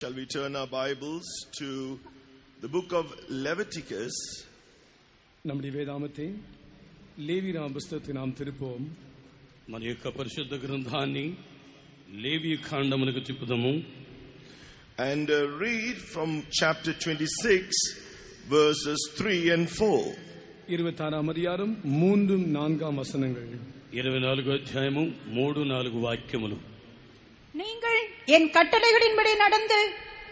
Shall we turn our Bibles to the book of Leviticus? நம்முடைய வேதாமத்தை லேவியராம் పుస్తకத்துக்கு நாம் திருப்போம். మన యొక్క పరిశుద్ధ గ్రంథాన్ని లేవి కాండమునకు తిప్పుదాము. And read from chapter 26 verses 3 and 4. 26ஆம் அதிகாரம் 3-4 வசனங்கள். 24 అధ్యాయము 3-4 వాక్యములు. நீங்கள் என் கட்டளைகளின்படி நடந்து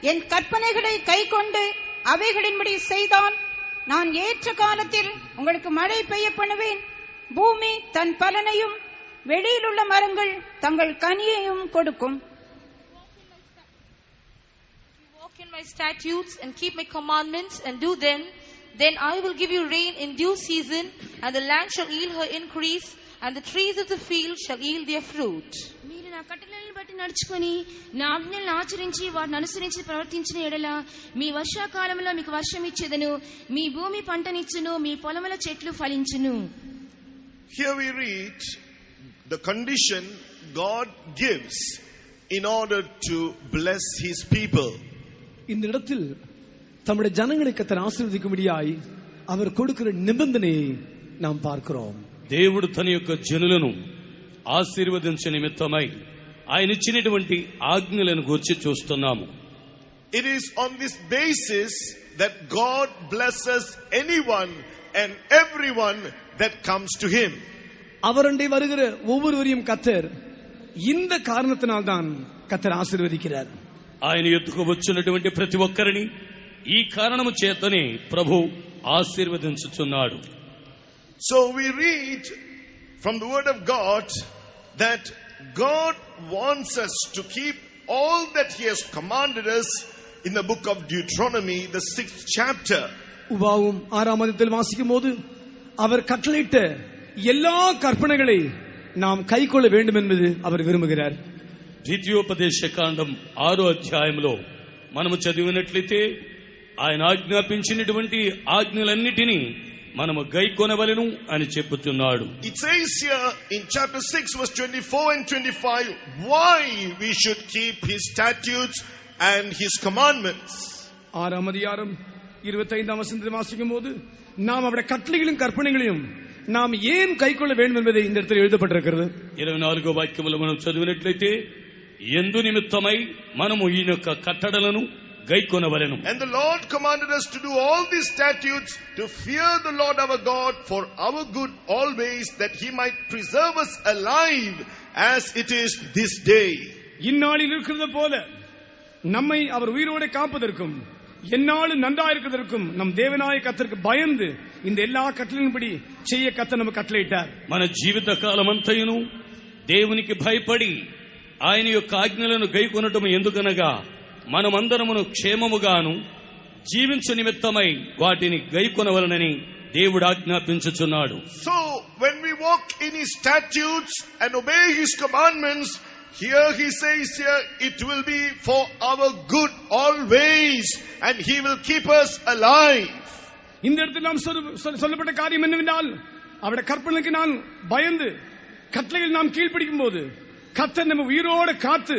என் கற்பனைகளை கைக்கொண்டு அவைகளின்படி செய்தால் நான் ஏற்ற காலத்தில் உங்களுக்கு மழை பெய்ய பண்ணுவேன். பூமி தன் பலனையும் வெளியில் உள்ள மரங்கள் தங்கள் கனியையும் கொடுக்கும். Walk in my statutes and keep my commandments and do them, then I will give you rain in due season, and the land shall yield her increase, and the trees of the field shall yield their fruit. మీరు నా కట్టడలను బట్టి నడుచుకొని నా ఆజ్ఞలను ఆచరించి వాటిని అనుసరించి ప్రవర్తించిన ఎడల మీ వర్షాకాలంలో మీకు వర్షం ఇచ్చేదను, మీ భూమి పంటనిచ్చును, మీ పొలముల చెట్లు ఫలించును. Here we read the condition God gives in order to bless his people. இந்த இடத்தில் தம்முடைய ஜனங்களை கர்த்தர் ஆசீர்வதிக்கும்படியாய் அவர் கொடுக்கிற நிபந்தனையை நாம் பார்க்கிறோம். దేవుడు తన యొక్క జనులను ఆశీర్వదించే నిమిత్తమై ఆయన ఇచ్చినటువంటి ఆజ్ఞలను గూర్చి చూస్తున్నాము. It is on this basis that God blesses anyone and everyone that comes to him. அவரண்டை வருகிற ஒவ்வொருவரையும் கர்த்தர் இந்த காரணத்தினால்தான் கர்த்தர் ஆசீர்வதிக்கிறார். ఆయన ఎత్తుకు వచ్చినటువంటి ప్రతి ఒక్కరిని ఈ కారణము చేతనే ప్రభు ఆశీర్వదించుచున్నాడు. So we read from the word of God that God wants us to keep all that he has commanded us in the book of Deuteronomy, the 6th chapter. உபாகமம் 6ஆம் அதிகாரத்தில் வாசிக்கும் போது அவர் கட்டளையிட்ட எல்லா கற்பனைகளை நாம் கைக்கொள்ள வேண்டும் என்பது அவர் விரும்புகிறார். ద్వితీయోపదేశ కాండం 6వ అధ్యాయంలో మనము చదివినట్లయితే ఆయన ఆజ్ఞాపించినటువంటి ఆజ్ఞలన్నిటినీ మనము గైకొనవలెను అని చెప్పుచున్నాడు. It says here in chapter 6 verse 24 and 25 why we should keep his statutes and his commandments. 6ஆம் அதிகாரம் 25ஆம் வசனத்தை வாசிக்கும் போது நாம் அவருடைய கட்டளைகளையும் கற்பனைகளையும் நாம் ஏன் கைக்கொள்ள வேண்டும் என்பதை இந்த இடத்தில் எழுதப்பட்டிருக்கிறது. 24వ వాక్యములో మనం చదివినట్లయితే ఎందు నిమిత్తమై మనము ఈ యొక్క కట్టడలను గైకొనవలెను. And the Lord commanded us to do all these statutes to fear the Lord our God for our good always, that he might preserve us alive as it is this day. இந்நாளில் இருக்கிறது போல நம்மை அவர் உயிரோடு காப்பதற்கும் எந்நாளும் நன்றாயிருக்கிறதற்கும் நம் தேவனாய கர்த்தருக்கு பயந்து இந்த எல்லா கட்டளையின்படி செய்ய கர்த்தர் நமக்கு கட்டளையிட்டார். మన జీవిత కాలమంతయును దేవునికి భయపడి ఆయన యొక్క ఆజ్ఞలను గైకొనటం ఎందుకనగా మనమందరమును క్షేమముగాను జీవించు నిమిత్తమై వాటిని గైకొనవలనని దేవుడు ఆజ్ఞాపించుచున్నాడు. So when we walk in his statutes and obey his commandments, here he says here it will be for our good always, and he will keep us alive. இந்த இடத்தில் நாம் சொல்லப்பட்ட காரியம் என்னவென்றால் அவருடைய கற்பனைக்கு நான் பயந்து கட்டளையில் நாம் கீழ்ப்படிக்கும் போது கர்த்தர் நம்ம உயிரோடு காத்து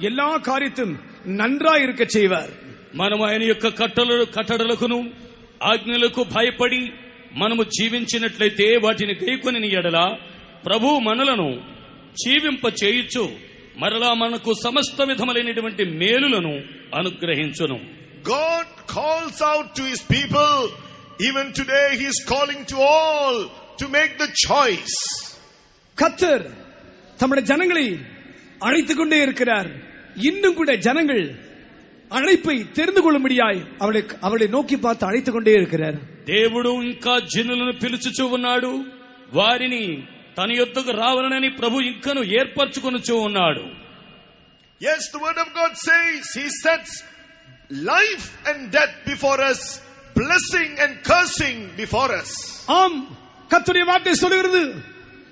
எல்லா காரியத்தையும் நன்றாய் இருக்க செய்வார். మనము ఆయన యొక్క కట్టడలకును ఆజ్ఞలకు భయపడి మనము జీవించినట్లయితే వాటిని గైకొనిన ఎడల ప్రభు మనలను జీవింప చేయుచు మరలా మనకు సమస్త విధములైనటువంటి మేలులను అనుగ్రహించును. God calls out to his people. Even today he is calling to all to make the choice. கர்த்தர் தம்முடைய ஜனங்களை அழைத்துக் கொண்டே இருக்கிறார். இன்னும் கூட ஜனங்கள் அழைப்பை தெரிந்து கொள்ளும்படியாய் அவளை நோக்கி பார்த்து அழைத்துக் கொண்டே இருக்கிறார். దేవుడు ఇంకా జనులను పిలుచుచూ ఉన్నాడు. వారిని తన యొద్దకు రావాలని ప్రభు ఇంకను ఏర్పరచుకొనుచూ ఉన్నాడు. Yes, the word of God says he sets life and death before us, blessing and cursing before us. ஆம், கர்த்தருடைய வார்த்தை சொல்கிறது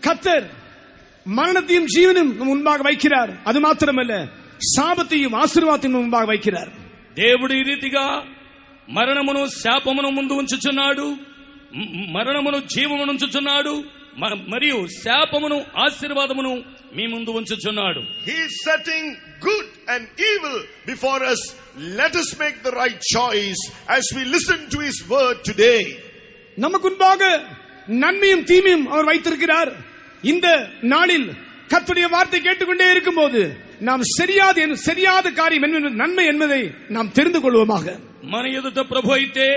கர்த்தர் மரணத்தையும் ஜீவனையும் முன்பாக வைக்கிறார். அது மாத்திரமல்ல, శాపத்தையும் ఆశీర్వాదத்தையும் முன்பாக வைக்கிறார். దేవుడు ఈ రీతిగా మరణమును శాపమును ముందు ఉంచుచున్నాడు, మరణమును జీవమును ఉంచుచున్నాడు, మరియు శాపమును ఆశీర్వాదమును మీ ముందు ఉంచుచున్నాడు. He is setting good and evil before us. Let us make the right choice as we listen to His word today. நமக்கு முன்பாக நன்மையும் தீமையும் அவர் வைத்திருக்கிறார். இந்த நாளில் கர்த்தருடைய வார்த்தை கேட்டுக்கொண்டே இருக்கும்போது நாம் சரியாத காரியம் என்பது நன்மை என்பதை நாம் தெரிந்து கொள்வோமாக. మన ఎదుట ప్రభు అయితే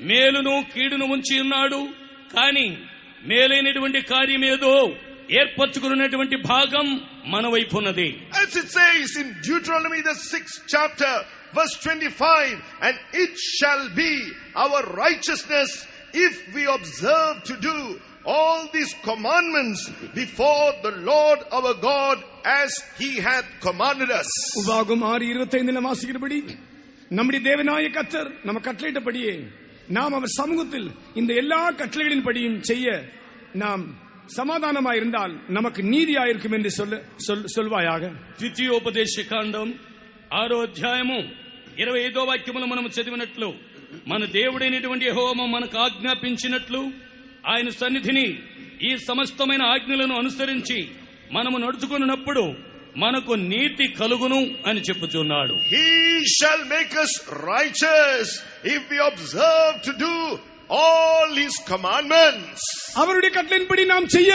మేలును కీడును ఉంచి ఉన్నాడు. కానీ మేలైనటువంటి కార్యం ఏదో ఏర్పరచుకున్నటువంటి భాగం మన వైపు ఉన్నది. As it says in Deuteronomy the 6th chapter verse 25, and it shall be our righteousness if we observe to do all these commandments before the Lord our God as He hath commanded us. உபாகமம் 6:25 வாசிக்கிறபடி நம்முடைய தேவனாய கர்த்தர் நம்ம கட்டளையிட்டபடியே நாம் அவர் சமூகத்தில் இந்த எல்லா கட்டளைகளின் படியும் செய்ய நாம் సమాధానమై இருந்தால் நமக்கு నీతియాயிருக்கும் என்று சொல்வாயாக. ద్వితీయోపదేశ కాండం 6వ అధ్యాయము 25వ వాక్యమును మనం చదివినట్లు మన దేవుడైనటువంటి యెహోవా మనకు ఆజ్ఞాపించినట్లు ఆయన సన్నిధిని ఈ సమస్తమైన ఆజ్ఞలను అనుసరించి మనము నడుచుకున్నప్పుడు మనకు నీతి కలుగును అని చెప్పుచున్నాడు. He shall make us righteous if we observe to do all His commandments. அவருடைய கட்டளையின்படி நாம் செய்ய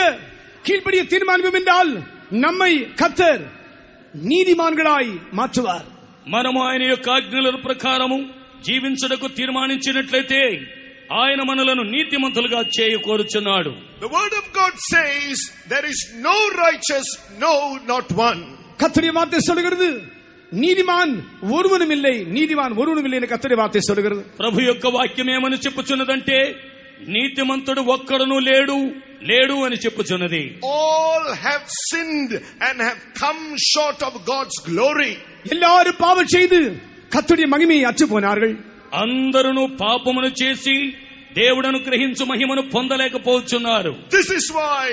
கீழ்ப்படிய தீர்மானிப்போம் என்றால் நம்மை கர்த்தர் நீதிமான்களாய் மாற்றுவார். మనము ఆయన యొక్క ఆజ్ఞల ప్రకారము జీవించుటకు తీర్మానించినట్లయితే ఆయన మనలను నీతిమంతులుగా చేయ కోరుచున్నాడు. The word of God says there is no righteous, no, not one. கர்த்தருடைய வார்த்தை சொல்கிறது నీతిమాన్ ఒరువనుం இல்லை, నీతిమాన్ ఒరువనుం இல்லை అని కర్తరి వార్త சொல்கிறது. ప్రభు యొక్క వాక్యం ఏమని చెప్పుచున్నదంటే నీతిమంతుడు ఒక్కడును లేడు అని చెప్పుచున్నది. All have sinned and have come short of God's glory. எல்லாரும் பாவம் செய்து கர்த்தருடைய மகிமையை அற்று போனார்கள். అందరూ పాపమును చేసి దేవుడు అనుగ్రహించు మహిమను పొందలేకపోతున్నారు. This is why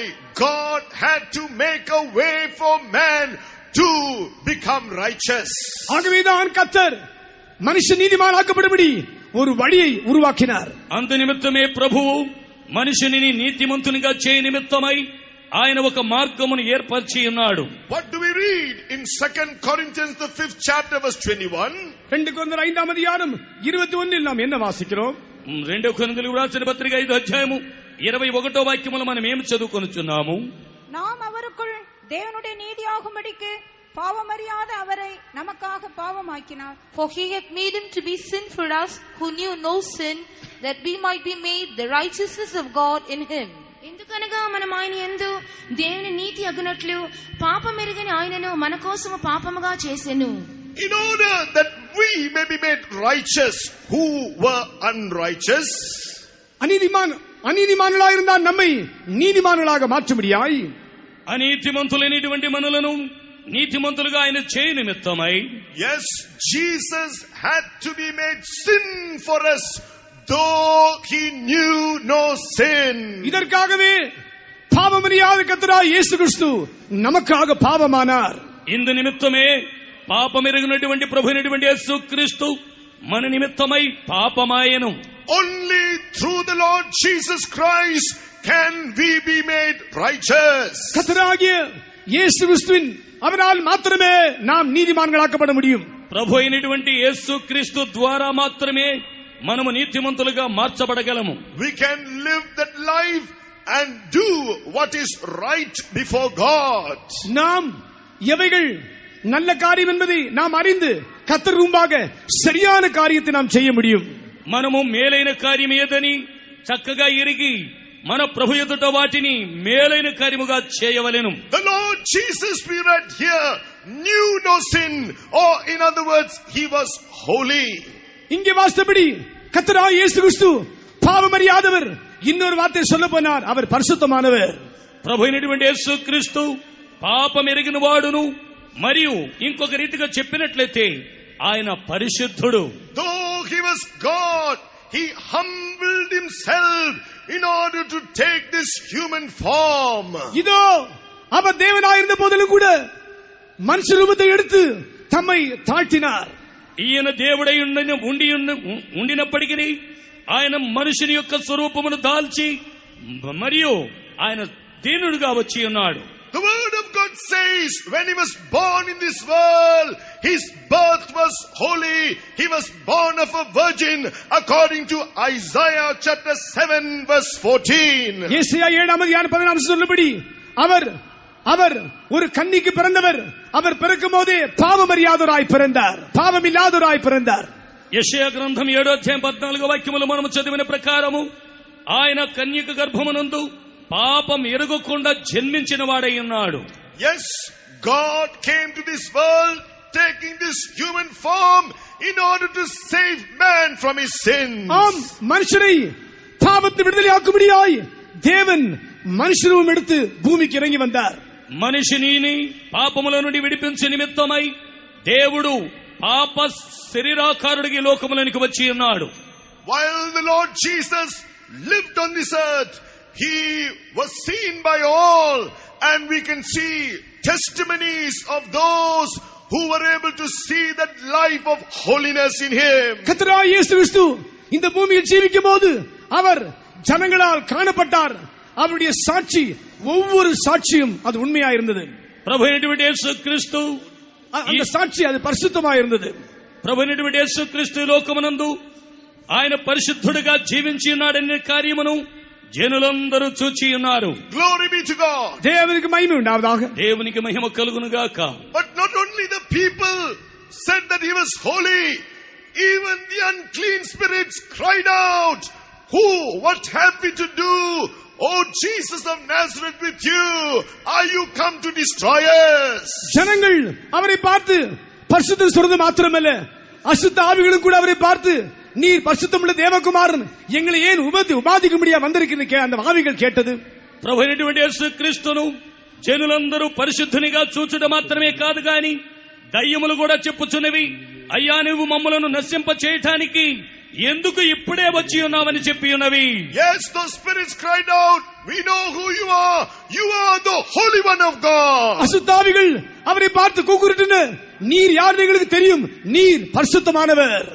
God had to make a way for man to become righteous. ஆகவேதான் கர்த்தர் மனுஷன் நீதிமானாக்கப்படும்படி ஒரு வழியை உருவாக்கினார். అందు నిమిత్తమే ప్రభువు మనిషిని నీతిమంతునిగా చేయ నిమిత్తమై ఆయన ఒక మార్గమును ఏర్పరిచి ఉన్నాడు. What do we read in 2 Corinthians the 5th chapter verse 21? 2 కొరింథీయుల 5వ అధ్యాయం 21 நாம் என்ன வாசிக்கிறோம்? 2 కొరింథీయులకు రాసిన పత్రిక 5వ అధ్యాయము 21వ వాక్యములో మనం ఏమి చదువుకొనుచున్నాము? நாம் அவருக்குள் தேவனுடைய நீதியாகும்படிக்கு பாவமறியாத அவரை நமக்காக பாவமாக்கினார். For He hath made Him to be sin for us who knew no sin, that we might be made the righteousness of God in Him. ఎందుకనగా మనం ఆయన యందు దేవుని నీతి అగునట్లు పాపమెరుగని ఆయనను మన కోసము పాపముగా చేసెను. In order that we may be made righteous who were unrighteous. அநீதிமான்களாக இருந்தால் நம்மை நீதிமான்களாக மாற்றும்படியாய் అనీతిమంతులైనటువంటి మనలను నీతిమంతులుగా ఆయన చేయ నిమిత్తమై Yes, Jesus had to be made sin for us though He knew no sin. இதற்காகவே பாவமறியாத கர்த்தராகிய இயேசு கிறிஸ்து நமக்காக பாவமானார். ఇందు నిమిత్తమే పాపమెరుగనటువంటి ప్రభువైనటువంటి యేసు క్రీస్తు మన నిమిత్తమై పాపమాయెను. Only through the Lord Jesus Christ can we be made righteous. கர்த்தராகிய இயேசு கிறிஸ்துவின் அவரால் மாத்திரமே நாம் நீதிமான்களாக்கப்பட முடியும். ప్రభు అయినటువంటి యేసు క్రీస్తు ద్వారా మాత్రమే మనము నీతిమంతులుగా మార్చబడగలము. We can live that life and do what is right before God. நாம் எவைகள் நல்ல காரியம் என்பதை நாம் அறிந்து கர்த்தர் முன்பாக சரியான காரியத்தை நாம் செய்ய முடியும். మనము మేలైన కార్యం ఏదని చక్కగా ఎరిగి మన ప్రభు ఎదుట వాటిని మేలైన కార్యముగా చేయవలెను. The Lord Jesus, we read here, knew no sin, or in other words, He was holy. இங்கே வாசித்தபடி கர்த்தராகிய இயேசு கிறிஸ்து பாவமறியாதவர். இன்னொரு வார்த்தை சொல்ல போனார், அவர் பரிசுத்தமானவர். ప్రభు అయినటువంటి యేసు క్రీస్తు పాపం ఎరిగిన వాడును, మరియు ఇంకొక రీతిగా చెప్పినట్లయితే ఆయన పరిశుద్ధుడు. Though He was God, He humbled Himself in order to take this human form. இதோ அவர் தேவனாயிருந்த போதிலும் கூட மனுஷ ரூபத்தை எடுத்து தம்மை தாழ்த்தினார். ఈయన దేవుడై ఉండినప్పటికీ ఆయన మనుషుని యొక్క స్వరూపమును దాల్చి మరియు ఆయన దీనుడుగా వచ్చి ఉన్నాడు. The word of God word says when he was born in this world, his birth was holy. He was born of a virgin according to Isaiah chapter 7 verse 14. ஏசாயா 7:14 சொல்லும்படி அவர் ஒரு கன்னிக்கு பிறந்தவர். அவர் பிறக்கும் போதே பாவமறியாதவராய் பிறந்தார், பாவமில்லாதவராய் பிறந்தார். యెషయా గ్రంథం 7:14 మనము చదివిన ప్రకారము ఆయన కన్యక గర్భమునందు పాపం ఎరుగకుండా జన్మించిన వాడై ఉన్నాడు. Yes, God came to this world taking this human form in order to save man from his sins. ஆம், மனுஷனை பாவத்தை விடுதலையாக்கும்படியாய் தேவன் మనుషులను எடுத்து భూమికి ఇరంగి வந்தார். మనిషిని పాపముల నుండి విడిపించే నిమిత్తమై దేవుడు పాప శరీరాకారుడికి లోకములోనికి వచ్చి ఉన్నాడు. While the Lord Jesus lived on this earth, he was seen by all, and we can see testimonies of those who were able to see that life of holiness in him. கர்த்தராகிய இயேசு கிறிஸ்து இந்த பூமியில் ஜீவிக்கும் போது அவர் ஜனங்களால் காணப்பட்டார். அவருடைய சாட்சி, ஒவ்வொரு சாட்சியும் அது உண்மையாக இருந்தது. ప్రభువైనటువంటి యేసు క్రీస్తు அந்த சாட்சி அது பரிசுத்தமாக இருந்தது. ప్రభువైనటువంటి యేసు క్రీస్తు లోకమునందు ఆయన పరిశుద్ధుడిగా జీవించి ఉన్నాడనే కార్యమును జనులందరూ చూచి ఉన్నారు. Glory be to God. దేవునికి మహిమ ఉండావதாக. దేవునికి మహిమ కలుగును గాక. But not only the people said that he was holy, even the unclean spirits cried out, what have we to do, O Jesus of Nazareth, with you? Are you come to destroy us? ஜனங்கள் அவரை பார்த்து பரிசுத்தம் சொல்றது மாத்திரமல்ல, அசுத்த ஆவிகளும் கூட அவரை பார்த்து நீர் பரிசுத்தமுள்ள தேவகுமாரன், எங்களை ஏன் உபாதிக்கும்படியா வந்திருக்கிறீங்க அந்த ஆவிகள் கேட்டது. ప్రభువైనటువంటి యేసు క్రీస్తును జనులందరూ పరిశుద్ధునిగా చూచుట మాత్రమే కాదు గాని దయ్యములు కూడా చెప్పుచున్నవి, అయ్యా నువ్వు మమ్మలను నశింప చేయటానికి ఎందుకు ఇప్పుడే వచ్చి ఉన్నావని చెప్పి ఉన్నవి. Yes, those spirits cried out, we know who you are. You are the Holy One of God. அசுத்தாவிகள் அவரை பார்த்து கூக்குரட்டின, நீர் யார் எங்களுக்கு தெரியும், நீர் பரிசுத்தமானவர்.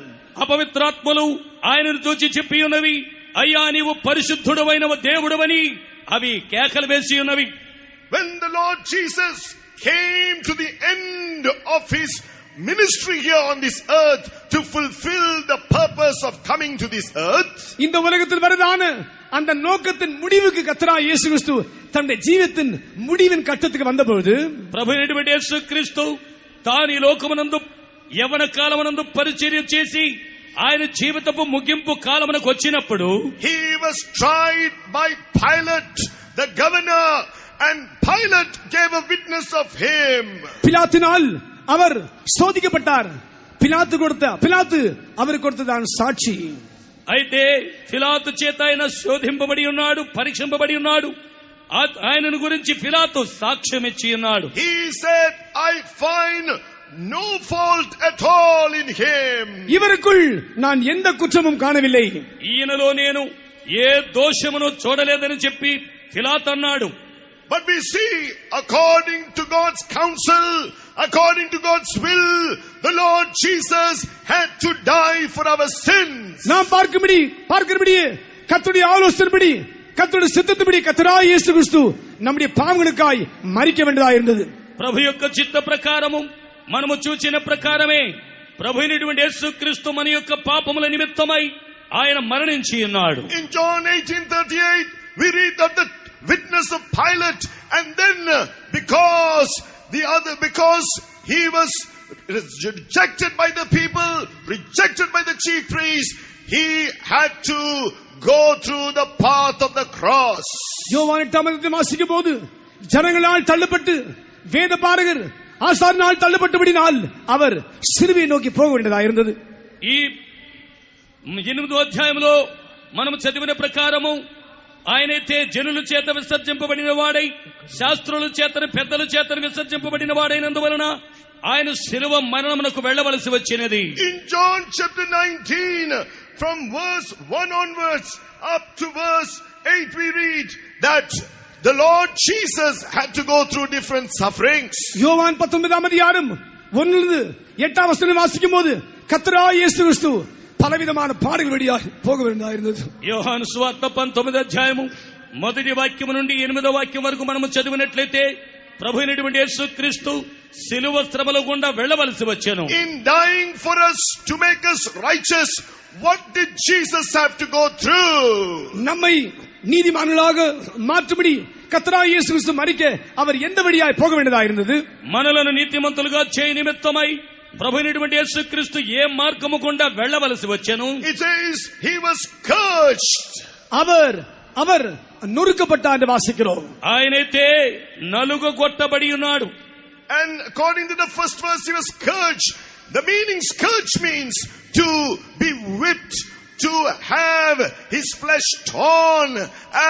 అపవిత్రాత్మలు ఆయనను చూచి చెప్పి ఉన్నవి, అయ్యా నీవు పరిశుద్ధుడవైన దేవుడవని అవి కేకలు వేసి ఉన్నవి. When the Lord Jesus came to the end of his ministry here on this earth to fulfill the purpose of coming to this earth, இந்த உலகத்தில் வரதான அந்த நோக்கத்தின் முடிவுக்கு கர்த்தராகிய இயேசு கிறிஸ்து தன்னுடைய జీవితத்தின் முடிவின் கட்டத்துக்கு வந்தபோது ప్రభువైనటువంటి యేసు క్రీస్తు తాను ఈ లోకమునందు యవన కాలమునందు పరిచర్య చేసి ఆయన జీవితపు ముగింపు కాలమునకు వచ్చినప్పుడు he was tried by Pilate the governor, and Pilate gave a witness of him. பிலாத்தினால் அவர் சோதிக்கப்பட்டார். பிலாத்து அவருக்கு கொடுத்ததான సాక్షి. అయితే పిలాతు చేత ఆయన శోధింపబడి ఉన్నాడు, పరీక్షింపబడి ఉన్నాడు. ఆయనను గురించి పిలాతు సాక్ష్యం ఇచ్చి ఉన్నాడు. He said, I find no fault at all in him. ఇవరకుల్ நான் எந்த కుట్రமும் కానవిல்லை. ఈయనలో నేను ఏ దోషమును చూడలేదని చెప్పి పిలాతు అన్నాడు. But we see, according to God's counsel, according to God's will, the Lord Jesus had to die for our sins. நாம் பார்க்கிறபடி கர்த்தருடைய ஆலோசனைப்படி, கர்த்தருடைய சித்தத்தின்படி கர்த்தராகிய இயேசு கிறிஸ்து நம்முடைய பாவங்களுக்காய் மரிக்க வேண்டியதாக இருந்தது. ప్రభు యొక్క చిత్త ప్రకారము మనము చూచిన ప్రకారమే ప్రభువైనటువంటి యేసు క్రీస్తు మన యొక్క పాపముల నిమిత్తమై ఆయన మరణించి ఉన్నాడు. In John 18:38 we read that the witness of Pilate, and then because he was rejected by the people, rejected by the chief priests, he had to go through the path of the cross. யோவான் 8 வாசிக்கும் போது ஜனங்களால் தள்ளப்பட்டு வேதபாரகர் ஆசாரியனால் தள்ளப்பட்டபடினால் அவர் சிலுவையை நோக்கி போக வேண்டியதாக இருந்தது. ఈ 8వ అధ్యాయంలో మనం చదివిన ప్రకారము ఆయనైతే జనుల చేత విసర్జింపబడిన వాడై, శాస్త్రుల చేతను పెద్దల చేతను విసర్జింపబడిన వాడైనందువలన ఆయన శిలువ మరణమునకు వెళ్ళవలసి వచ్చినది. In John chapter 19 from verse 1 onwards up to verse 8 we read that the Lord Jesus had to go through different sufferings. யோவான் 19 அதிகாரம் 1-8 வாசிக்கும் போது கர்த்தராகிய இயேசு கிறிஸ்து பலவிதமான பாடுகள் வழியாக போக வேண்டியதாக இருந்தது. యోహాను సువార్త 19 అధ్యాయము 1వ వాక్యం నుండి 8వ వాక్యం వరకు మనము చదివినట్లయితే ప్రభు అయినటువంటి యేసుక్రీస్తు శిలువ శ్రమల గుండా వెళ్ళవలసి వచ్చెను. In dying for us to make us righteous, what did Jesus have to go through? நம்மை நீதிமான்களாக மாற்றும்படி கர்த்தராகிய இயேசு கிறிஸ்து மரிக்க அவர் எந்த வழியாய் போக வேண்டியதா இருந்தது? మనలను నీతిమంతులుగా చేయ నిమిత్తమై ప్రభు అయినటువంటి యేసుక్రీస్తు ఏ మార్గము గుండా వెళ్ళవలసి వచ్చెను? It says he was scourged. அவர் நொறுக்கப்பட்டார் என்று வாசிக்கிறோம். ఆయనైతే నలుగగొట్టబడి ఉన్నాడు. And according to the first verse, he was scourged. The meaning scourge means to be whipped, to have his flesh torn,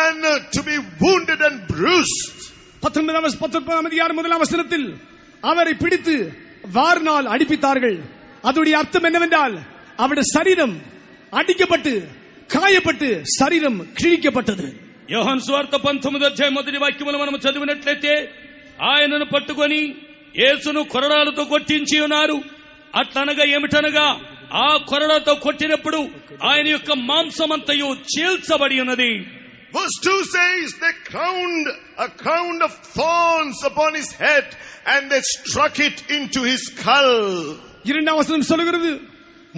and to be wounded and bruised. 19 அதிகாரம் 1 வசனத்தில் அவரை பிடித்து வாரினால் அடிப்பித்தார்கள். அதோடைய அர்த்தம் என்னவென்றால் அவருடைய சரீரம் அடிக்கப்பட்டு காயப்பட்டு சரீரம் கிழிக்கப்பட்டது. యోహాను సువార్త 19వ అధ్యాయం మొదటి వాక్యములు మనం చదివినట్లయితే ఆయనను పట్టుకొని యేసును కొరడాలతో కొట్టించి ఉన్నారు. అట్లనగా ఏమిటనగా ఆ కొరడాలతో కొట్టినప్పుడు ఆయన యొక్క మాంసమంతయు చీల్చబడి ఉన్నది. Verse 2 says they crowned a crown of thorns upon his head and they struck it into his skull. இரண்டாம் வசனம் சொல்கிறது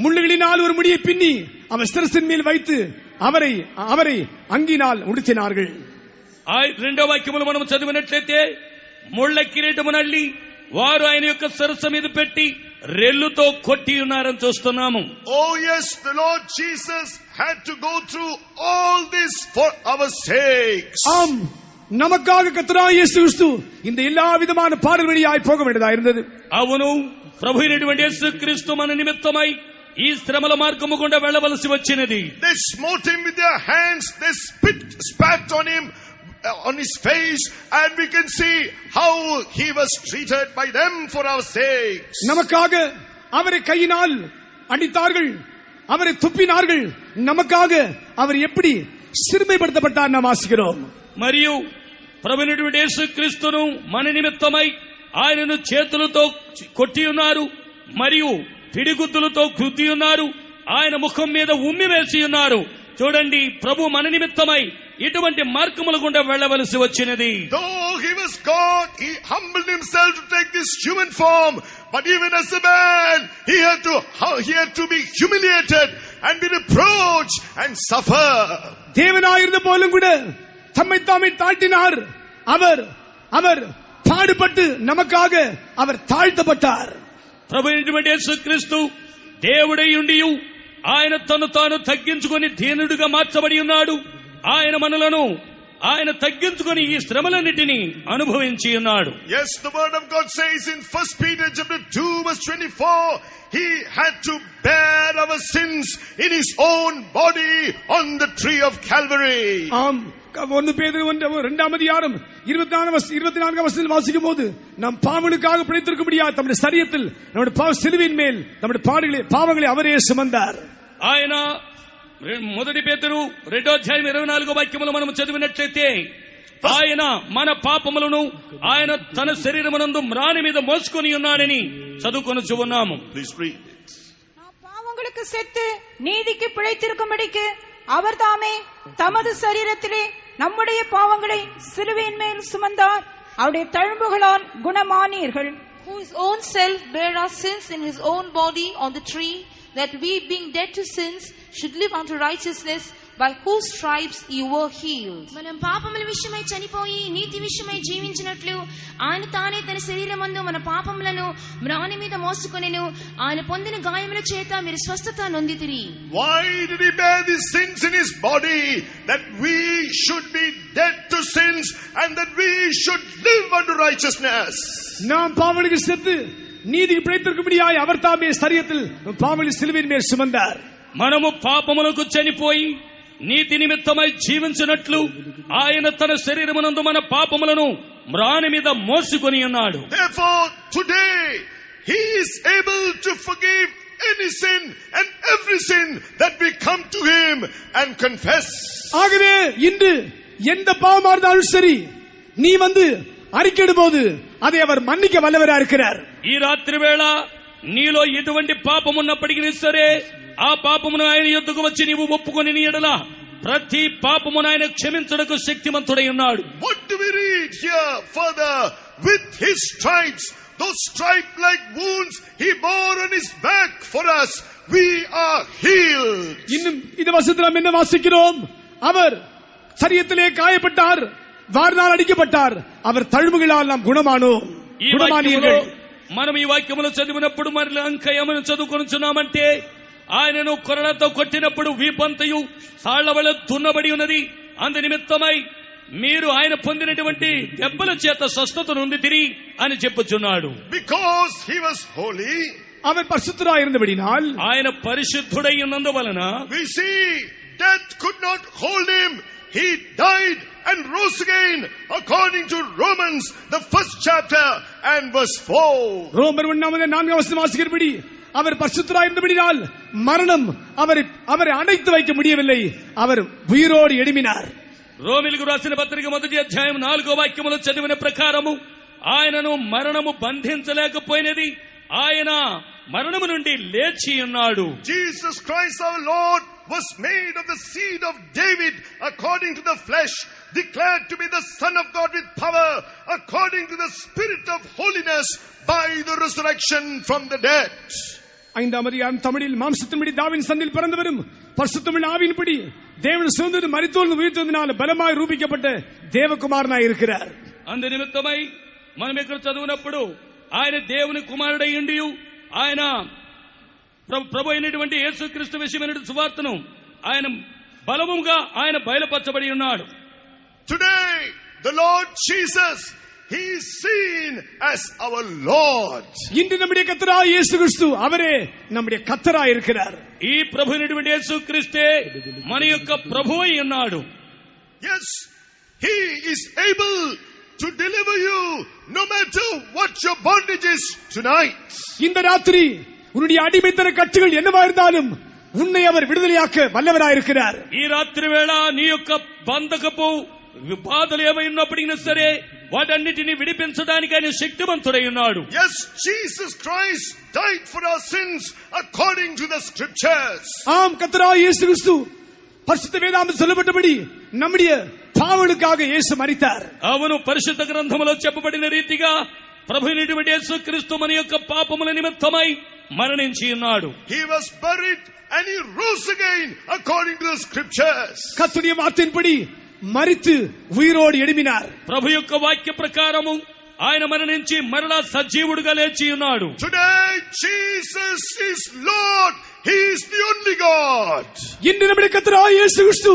முள்ளுகளினால் ஒரு முடியை பின்னி அவர் சிரசின் மேல் வைத்து அவரை அங்கினால் உடுத்தினார்கள். రెండో వాక్యములు మనం చదివినట్లయితే ముళ్ళ కిరీటమునల్లి వారు ఆయన యొక్క శిరస్సు మీద పెట్టి రెల్లుతో కొట్టి ఉన్నారని చూస్తున్నాము. Oh yes, the Lord Jesus had to go through all this for our sakes. ஆம், நமக்காக கர்த்தராகிய இயேசு கிறிஸ்து இந்த எல்லா விதமான பாடுகள் வழியாய் போக வேண்டியதா இருந்தது. అవును, ప్రభు అయినటువంటి యేసుక్రీస్తు మన నిమిత్తమై ఈ శ్రమల మార్గము గుండా వెళ్ళవలసి వచ్చినది. They smote him with their hands, they spat on him, on his face, and we can see how he was treated by them for our sakes. நமக்காக அவரை கையினால் அடித்தார்கள், அவரை துப்பினார்கள். நமக்காக அவர் எப்படி சிறுமைப்படுத்தப்பட்டார் நாம் வாசிக்கிறோம். మరియు ప్రభువైనటువంటి యేసుక్రీస్తును మన నిమిత్తమై ఆయనను చేతులతో కొట్టి ఉన్నారు, మరియు పిడిగుద్దులతో గుద్ది ఉన్నారు, ఆయన ముఖం మీద ఉమ్మి వేసి ఉన్నారు. చూడండి, ప్రభు మన నిమిత్తమై ఇటువంటి మార్గముల గుండా వెళ్ళవలసి వచ్చినది. Though he was God, he humbled himself to take this human form, but even as a man, he had to be humiliated and be reproached and suffer. தேவனாயிருந்த போலும் கூட தம்மை தாமே தாழ்த்தினார். அவர் பாடுபட்டு நமக்காக அவர் தாழ்த்தப்பட்டார். ప్రభువైనటువంటి యేసుక్రీస్తు దేవుడై ఉండి ఆయన తను తాను తగ్గించుకొని దీనుడిగా మార్చబడి ఉన్నాడు. ఆయన తగ్గించుకొని ఈ శ్రమలన్నిటినీ అనుభవించి ఉన్నాడు. Yes, the word of God says in 1 Peter chapter 2 verse 24, he had to bear our sins in his own body on the tree of Calvary. ஆம், 1 பேதுரு 2ஆம் அதிகாரம் 24 வசனத்தில் வாசிக்கும் போது நம் பாவங்களுக்காக பிழைத்திருக்கும்படியாக தம்முடைய சரீரத்தில் நம்முடைய சிலுவையின் மேல் நம்முடைய பாவங்களை அவரே சுமந்தார். ఆయన మొదటి పేతురు 2వ అధ్యాయం 24వ వాక్యములు మనం చదివినట్లయితే ఆయన మన పాపములను ఆయన తన శరీరమునందు మ్రాని మీద మోసుకొని ఉన్నాడని చదువుకొనుచు ఉన్నాము. Please read it. பாவங்களுக்கு செத்து நீதிக்கு பிழைத்திருக்கும்படிக்கு அவர் தாமே தமது சரீரத்திலே நம்முடைய பாவங்களை சிலுவையின் மேல் சுமந்தார். அவருடைய தழும்புகளால் குணமானீர்கள். Who his own self bare our sins in his own body on the tree, that we being dead to sins should live unto righteousness, by whose stripes you were healed. మనం పాపముల విషయమై చనిపోయి నీతి విషయమై జీవించినట్లు ఆయన తానే తన శరీరమందు మన పాపములను మ్రాని మీద మోసుకొనెను. ఆయన పొందిన గాయముల చేత మీరు స్వస్థత నొందితిరి. Why did he bear these sins in his body? That we should be dead to sins and that we should live unto righteousness. நாம் பாவங்களுக்கு செத்து நீதிக்கு பிழைத்திருக்கும்படியாக அவர் தாமே சரீரத்தில் பாவங்களை சிலுவையின் மேல் சுமந்தார். మనము పాపములకు చనిపోయి నీతి నిమిత్తమై జీవించినట్లు ఆయన తన శరీరమునందు మన పాపములను మ్రాని మీద మోసుకొని ఉన్నాడు. Therefore today he is able to forgive any sin and every sin that we come to him and confess. ஆகவே இன்று எந்த பாவமா இருந்தாலும் சரி, நீ வந்து அறிக்கையிடும்போது அதை அவர் மன்னிக்க வல்லவரா இருக்கிறார். ఈ రాత్రి వేళ నీలో ఎటువంటి పాపం ఉన్నప్పటికీ సరే, ఆ పాపమును ఆయన యొద్దకు వచ్చి నీవు ఒప్పుకొని నీ ఎడల ప్రతి పాపమును ఆయన క్షమించుటకు శక్తిమంతుడై ఉన్నాడు. What do we read here further? with his stripes, those stripe-like wounds he bore on his back for us, we are healed. இன்னும் இந்த வசனத்தில் நாம் என்ன வாசிக்கிறோம்? அவர் சரீரத்திலே காயப்பட்டார், வாரினால் అడిக்கப்பட்டார், அவர் తழுముகளால் நாம் குணமானோம். గుణమానీయులు. మనం ఈ వాక్యములో చదివినప్పుడు మరి అంకయమని చదువుకొనుచున్నామంటే ఆయనను కొరలతో కొట్టినప్పుడు వీపంతయు సాళ్ల వల్ల దున్నబడి ఉన్నది. అందు నిమిత్తమై మీరు ఆయన పొందినటువంటి దెబ్బల చేత స్వస్థత నొందితిరి అని చెప్పుచున్నాడు. Because he was holy, அவர் பரிசுத்தராய் இருந்தபடியால், ఆయన పరిశుద్ధుడై ఉన్నందువలన we see death could not hold him. He died and rose again according to Romans the 1st chapter and verse 4. ரோமர் 1:4 வசனம் வாசிக்கிறபடி அவர் பரிசுத்தராய் இருந்தபடியால் மரணம் அவரை அணைத்து வைக்க முடியவில்லை, அவர் உயிரோடு எழும்பினார். రోమిలకు రాసిన పత్రిక 1వ అధ్యాయం 4వ వాక్యములో చదివిన ప్రకారము ఆయనను మరణము బంధించలేకపోయినది, ఆయన మరణము నుండి లేచి ఉన్నాడు. Jesus Christ our Lord was made of the seed of David according to the flesh, declared to be the Son of God with power according to the Spirit of holiness by the resurrection from the dead. 5ஆம் அதிகாரம் தமிழில் மாம்சத்தின்படி தாவீதின் சந்ததியில் பிறந்தவரும் பரிசுத்தமுள்ள ஆவியின்படி தேவன் சுதந்திர மரித்தோர் உயிர்த்தெழுந்ததினால் பலமாய் ரூபிக்கப்பட்ட தேவகுமாரனாய் இருக்கிறார். అందు నిమిత్తమై మనం ఇక్కడ చదివినప్పుడు ఆయన దేవుని కుమారుడై ఉండి ఆయన ప్రభు అయినటువంటి యేసుక్రీస్తు విషయమైన సువార్తను ఆయన బలముగా ఆయన బయలుపరచబడి ఉన్నాడు. Today the Lord Jesus, he is seen as our Lord. இன்று நம்முடைய கர்த்தராகிய இயேசு கிறிஸ்து அவரே நம்முடைய கர்த்தராய் இருக்கிறார். ఈ ప్రభు అయినటువంటి యేసుక్రీస్తే మన యొక్క ప్రభువై ఉన్నాడు. Yes, he is able to deliver you no matter what your bondage is tonight. இந்த ராத்திரி உன்னுடைய அடிமைத்தன கட்டுகள் என்னவா இருந்தாலும் உன்னை அவர் விடுதலையாக்க வல்லவராய் இருக்கிறார். ఈ రాత్రి వేళ నీ యొక్క బంధకపు బాధలు ఏమైనప్పటికీ సరే వాటన్నిటిని విడిపించడానికి ఆయన శక్తివంతుడై ఉన్నాడు. Yes, Jesus Christ died for our sins according to the scriptures. ஆம், கர்த்தராகிய இயேசு கிறிஸ்து பரிசுத்த வேதாகமத்தில் சொல்லப்பட்டபடி நம்முடைய பாவங்களுக்காக இயேசு மரித்தார். అవును, పరిశుద్ధ గ్రంథములో చెప్పబడిన రీతిగా ప్రభువైనటువంటి యేసుక్రీస్తు మన యొక్క పాపముల నిమిత్తమై మరణించి ఉన్నాడు. He was buried and he rose again according to the scriptures. கர்த்தருடைய வார்த்தையின்படி మరిத்து ఉయిరోడు ఎడిమినార్. ప్రభు యొక్క వాక్య ప్రకారము ఆయన మరణించి మరలా సజీవుడుగా లేచి ఉన్నాడు. Today Jesus is Lord. He is the only God. இன்று நம்முடைய கர்த்தராகிய இயேசு கிறிஸ்து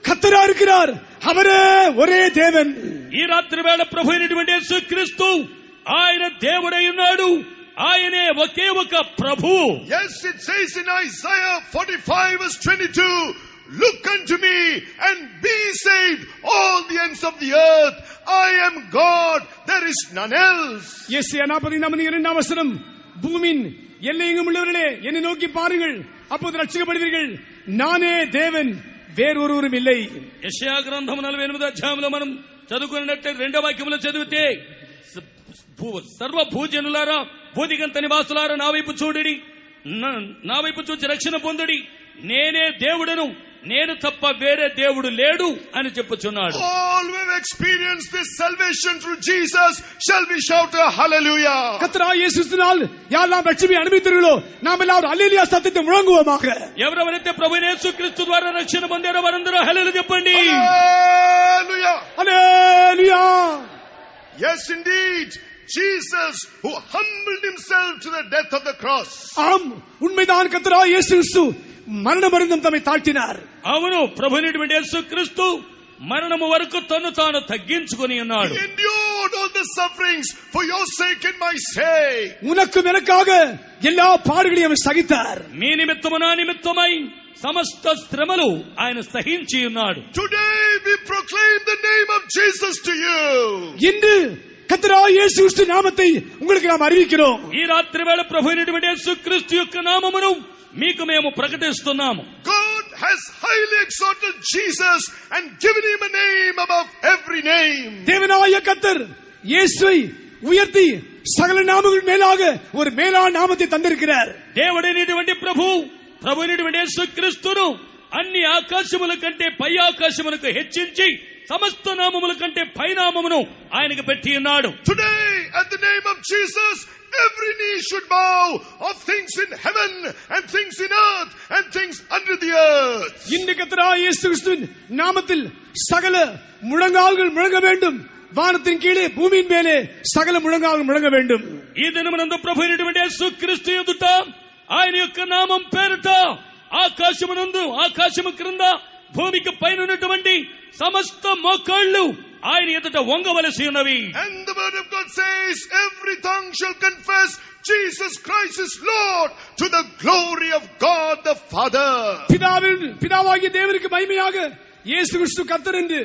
கர்த்தராய் இருக்கிறார். அவரே ஒரே தேவன். ఈ రాత్రి వేళ ప్రభు అయినటువంటి యేసుక్రీస్తు ఆయన దేవుడై ఉన్నాడు. ఆయనే ఒకే ఒక ప్రభు. Yes, it says in Isaiah 45 verse 22, look unto me and be saved all the ends of the earth. I am God, there is none else. எஸ்ஐயா 40:2 வசனம், பூமியின் எல்லையெங்கும் உள்ளவர்களே என்னை நோக்கி பாருங்கள், அப்போது ரட்சிக்கப்படுவீர்கள். நானே தேவன், వేరొరువரும் இல்லை. యెషయా గ్రంథం 48వ అధ్యాయంలో మనం చదువుకున్నట్టు 2వ వాక్యంలో చదివితే సర్వ భూజనులారా, భూదిగంత నివాసులారా నా వైపు చూడుడి, నా వైపు చూచి రక్షణ పొందుడి, నేనే దేవుడను, నేను తప్ప వేరే దేవుడు లేడు అని చెప్పుచున్నాడు. All who have experienced this salvation through Jesus shall be shout a hallelujah. கர்த்தராகிய இயேசு கிறிஸ்துவினால் யாரெல்லாம் ரட்சிப்பை அனுபவித்தீர்களோ நாம் எல்லாரும் ஹல்லேலூயா சத்தத்தை முழங்குவோமாக. ఎవరెవరైతే ప్రభు యేసుక్రీస్తు ద్వారా రక్షణ పొందారో వారందరూ హల్లెలూయా చెప్పండి. Hallelujah. Hallelujah. Yes, indeed. Jesus who humbled himself to the death of the cross. ஆம், உண்மைதான். கர்த்தராகிய இயேசு கிறிஸ்து మరణమరణం తమ్மை తాழ்த்தினார். అవును, ప్రభువైనటువంటి యేసుక్రీస్తు మరణము వరకు తను తాను తగ్గించుకొని ఉన్నాడు. He endured all the sufferings for your sake and my sake. உனக்கும் எனக்காக எல்லா பாடுகளையும் அவர் சகித்தார். మీ నిమిత్తము నా నిమిత్తమై సమస్త శ్రమలు ఆయన సహించి ఉన్నాడు. Today we proclaim the name of Jesus to you. இன்று கர்த்தராகிய இயேசு கிறிஸ்து நாமத்தை உங்களுக்கு நாம் அறிவிக்கிறோம். ఈ రాత్రి వేళ ప్రభువైనటువంటి యేసుక్రీస్తు యొక్క నామమును మీకు మేము ప్రకటిస్తున్నాము. God has highly exalted Jesus and given him a name above every name. தேவனாகிய கர்த்தர் இயேசுவை உயர்த்தி சகல நாமங்கள் மேலாக ஒரு மேலான நாமத்தை தந்திருக்கிறார். దేవుడైనటువంటి ప్రభువైనటువంటి యేసుక్రీస్తును అన్ని ఆకాశముల కంటే పై ఆకాశములకు హెచ్చించి సమస్త నామముల కంటే పైనామమును ఆయనకు పెట్టి ఉన్నాడు. Today, at the name of Jesus, every knee should bow of things in heaven and things in earth and things under the earth. இன்று கர்த்தராகிய இயேசு கிறிஸ்துவின் நாமத்தில் சகல முழங்கால்கள் முழங்க வேண்டும். వానத்தின் కీழే భూమిயின் మేలే సకల ముళంగాలు ముళంగ வேண்டும். ఈ దినమునందు ప్రభువైనటువంటి యేసుక్రీస్తు ఎదుట ఆయన యొక్క నామం పేరిట ఆకాశమునందు ఆకాశము క్రింద భూమికి పైన ఉన్నటువంటి సమస్త మోకాళ్ళు ఆయన ఎదుట వంగవలసి ఉన్నవి. And the word of God says, every tongue shall confess Jesus Christ is Lord to the glory of God the Father. பிதாவாகிய தேவனுக்கு மகிமையாக இயேசு கிறிஸ்து கர்த்தர் என்று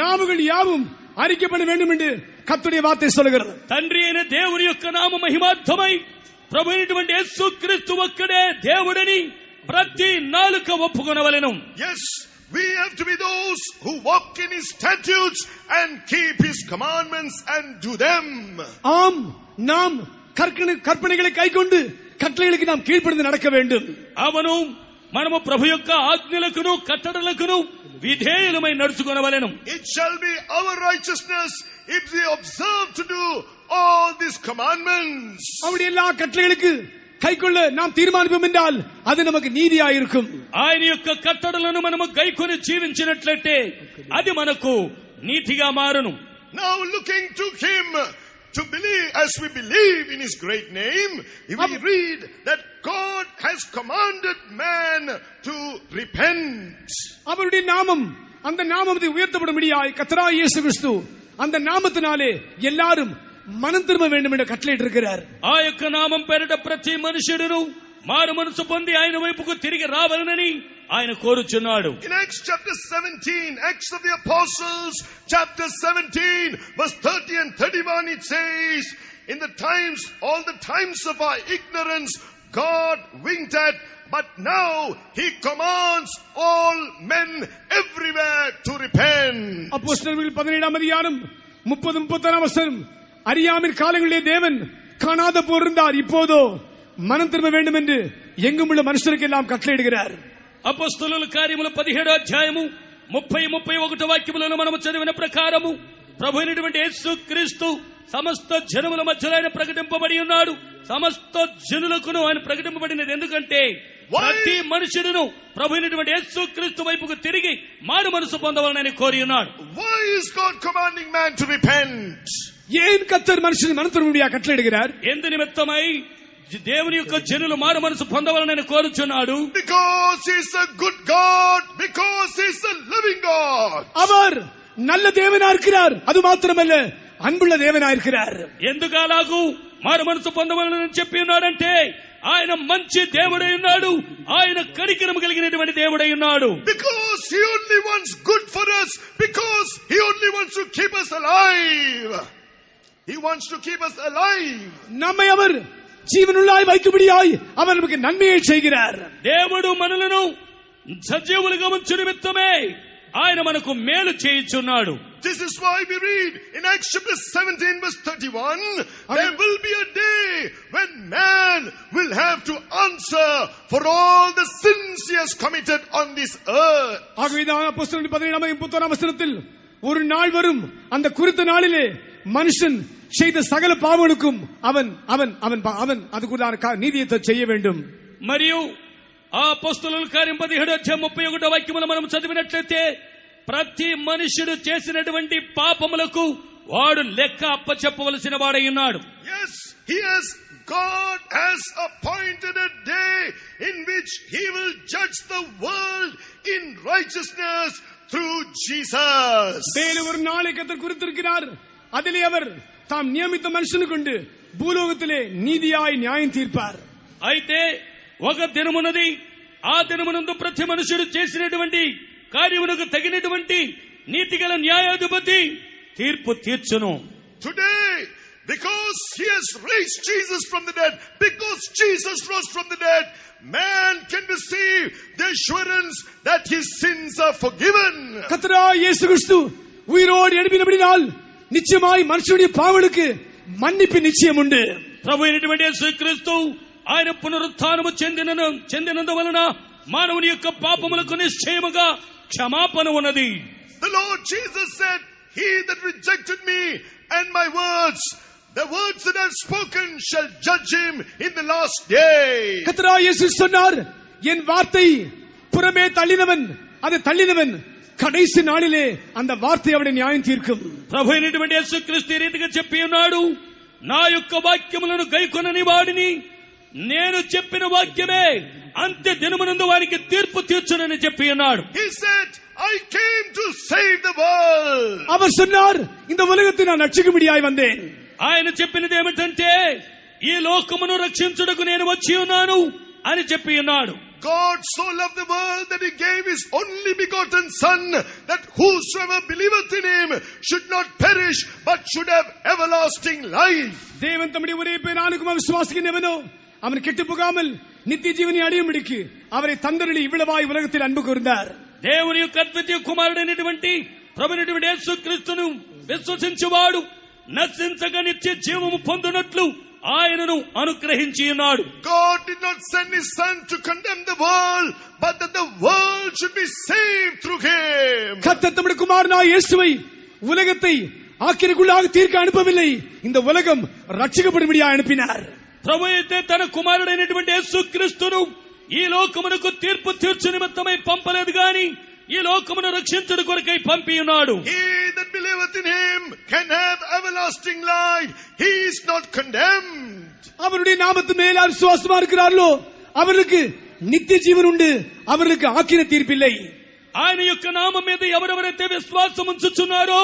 நாமங்கள் யாவும் அறிக்கப்பட வேண்டும் என்று கர்த்தருடைய வார்த்தை சொல்கிறது. తండ్రి అయిన దేవుని యొక్క నామ మహిమార్థమై ప్రభు అయినటువంటి యేసుక్రీస్తు ఒక్కడే దేవుడని ప్రతి నాలుక ఒప్పుకొనవలెను. Yes, we have to be those who walk in his statutes and keep his commandments and do them. ஆம், நாம் கற்பனைகளை கைக்கொண்டு கட்டளைகளுக்கு நாம் கீழ்ப்படிந்து நடக்க வேண்டும். அவனு మనము ప్రభు యొక్క ఆజ్ఞలకును కట్టడలకును విధేయులమై నడుచుకొనవలెను. It shall be our righteousness if we observe to do all these commandments. அவருடைய எல்லா கட்டளைகளுக்கு கைக்கொள்ள நாம் தீர்மானிப்போம் என்றால் அது நமக்கு நீதியாயிருக்கும். ఆయన యొక్క కట్టడలను మనము గైకొని జీవించినట్లయితే అది మనకు నీతిగా మారును. Now looking to him to believe, as we believe in his great name, we read that God has commanded man to repent. அவருடைய நாமம், அந்த நாமத்தை உயர்த்தப்படும்படியாய் கர்த்தராகிய இயேசு கிறிஸ்து அந்த நாமத்தினாலே எல்லாரும் மனம் திரும்ப வேண்டும் என்று கட்டளையிட்டிருக்கிறார். ఆ యొక్క నామం పేరిట ప్రతి మనుషుడును మారు మనసు పొంది ఆయన వైపుకు తిరిగి రావాలని ఆయన కోరుచున్నాడు. In Acts chapter 17, Acts of the Apostles chapter 17 verse 30 and 31, it says, in the times, all the times of our ignorance God winked at, but now he commands all men everywhere to repent. அப்போஸ்தலர்கள் 17ஆம் அதிகாரம் 30-31 வசனம், அறியாமையின் காலங்களிலே தேவன் காணாத போயிருந்தார், இப்போதோ மனம் திரும்ப வேண்டும் என்று எங்கும் உள்ள மனுஷருக்கு எல்லாம் கட்டளையிடுகிறார். అపొస్తలుల కార్యములు 17వ అధ్యాయము 30-31 వాక్యములను మనము చదివిన ప్రకారము ప్రభు అయినటువంటి యేసుక్రీస్తు సమస్త జనముల మధ్యలో ఆయన ప్రకటింపబడి ఉన్నాడు. సమస్త జనులకును ఆయన ప్రకటింపబడినది ఎందుకంటే ప్రతి మనుషుడును ప్రభు అయినటువంటి యేసుక్రీస్తు వైపుకు తిరిగి మారు మనసు పొందవాలని కోరి ఉన్నాడు. Why is God commanding man to repent? ஏன் கர்த்தர் மனுஷன் மனம் திரும்பும்படியாக கட்டளையிடுகிறார்? ఎందు నిమిత్తమై దేవుని యొక్క జనులు మారు మనసు పొందవాలని కోరుచున్నాడు. Because he is a good God, because he is a living God. அவர் நல்ல தேவனா இருக்கிறார், அது மாத்திரமல்ல அன்புள்ள தேவனா இருக்கிறார். ఎందుకు అలాగూ మారు మనసు పొందవాలని చెప్పి ఉన్నాడంటే ఆయన మంచి దేవుడై ఉన్నాడు, ఆయన కనికరము కలిగినటువంటి దేవుడై ఉన్నాడు. Because he only wants good for us, because he only wants to keep us alive. He wants to keep us alive. நம்மை அவர் జీవనుల్లాయి వైకుబడియాయి அவர் நமக்கு நன்மையை செய்கிறார். దేవుడు మనలను సజీవులుగా ఉంచు నిమిత్తమే ఆయన మనకు మేలు చేయుచున్నాడు. This is why we read in Acts chapter 17 verse 31, there will be a day when man will have to answer for all the sins he has committed on this earth. ஆகவேதான் அப்போஸ்தலர் 17-31 வசனத்தில் ஒரு நாள் வரும், அந்த குறித்த நாளிலே மனுஷன் செய்த சகல பாவங்களுக்கும் அவன் அவன் அவன் அவன் அதுக்குரிய நீதியை செய்ய வேண்டும். మరియు ఆ అపొస్తలుల కార్యం 17వ అధ్యాయం 31వ వాక్యములో మనం చదివినట్లయితే ప్రతి మనుషుడు చేసినటువంటి పాపములకు వాడు లెక్క అప్పచెప్పవలసిన వాడై ఉన్నాడు. Yes, God has appointed a day in which he will judge the world in righteousness through Jesus. வேறு ஒரு நாளை கர்த்தர் குறித்திருக்கிறார், அதிலே அவர் தாம் நியமித்த மனுஷனுக்கு கொண்டு భూలోకத்திலே నీతియాయి న్యాయం తీర్పారు. అయితే ఒక దినమున్నది, ఆ దినమునందు ప్రతి మనుషుడు చేసినటువంటి కార్యమునకు తగినటువంటి నీతిగల న్యాయాధిపతి తీర్పు తీర్చును. Today, because he has raised Jesus from the dead, because Jesus rose from the dead, man can receive the assurance that his sins are forgiven. கர்த்தராகிய இயேசு கிறிஸ்து உயிரோடு எழும்பினபடியால் நிச்சயமாய் மனுஷனுடைய பாவங்களுக்கு మన్నిపి నిశ్చయం ఉండే. ప్రభు అయినటువంటి యేసుక్రీస్తు ఆయన పునరుత్థానము చెందినందువలన మానవుని యొక్క పాపములకు నిశ్చయముగా క్షమాపణ ఉన్నది. the Lord Jesus said, he that rejected me and my words, the words that I have spoken shall judge him in the last day. கர்த்தராகிய இயேசு சொன்னார், என் வார்த்தை புறமே தள்ளினவன், அது தள்ளினவன் కడైసి నాళిలే అంద వార్త ఎవడి న్యాయం తీర్కం. ప్రభు అయినటువంటి యేసుక్రీస్తు ఈ రీతిగా చెప్పి ఉన్నాడు, నా యొక్క వాక్యములను గైకొనని వాడిని నేను చెప్పిన వాక్యమే అంత్య దినమునందు వారికి తీర్పు తీర్చునని చెప్పి ఉన్నాడు. He said, I came to save the world. அவர் சொன்னார், இந்த உலகத்தை நான் ரட்சிக்கும்படியாய் வந்தேன். ఆయన చెప్పినది ఏమిటంటే, ఈ లోకమును రక్షించుటకు నేను వచ్చి ఉన్నాను అని చెప్పి ఉన్నాడు. God so loved the world that he gave his only begotten son, that whosoever believeth in him should not perish but should have everlasting life. தேவன் தம்முடைய ஒரே பேரானுக்கும் விசுவாசிக்கிறவனோ அவன் கெட்டு போகாமல் நித்திய ஜீவனை அடையும்படிக்கு அவரை தந்தருளி இவ்வளவாய் உலகத்தில் அன்பு கூர்ந்தார். దేవుని యొక్క అద్వితీయ కుమారుడైనటువంటి ప్రభువైనటువంటి యేసుక్రీస్తును విశ్వసించువాడు నశించక నిత్య జీవము పొందునట్లు ఆయనను అనుగ్రహించి ఉన్నాడు. God did not send his son to condemn the world, but that the world should be saved through him. கர்த்தர் தம்முடைய குமாரனாகிய இயேசுவை உலகத்தை ஆக்கினைக்குள்ளாக தீர்க்க அனுப்பவில்லை, இந்த உலகம் ரட்சிக்கப்படும்படியாக அனுப்பினார். ప్రభు అయితే తన కుమారుడైనటువంటి యేసుక్రీస్తును ఈ లోకమునకు తీర్పు తీర్చు నిమిత్తమై పంపలేదు గాని ఈ లోకమును రక్షించుట కొరకై పంపి ఉన్నాడు. He that believeth in him can have everlasting life. He is not condemned. அவருடைய நாமத்து மேல் விசுவாசமா இருக்கிறார்களோ அவர்களுக்கு நித்திய ஜீவன் உண்டு, அவர்களுக்கு ஆக்கினை தீர்ப்பில்லை. ఆయన యొక్క నామం మీద ఎవరెవరైతే విశ్వాసం ఉంచుచున్నారో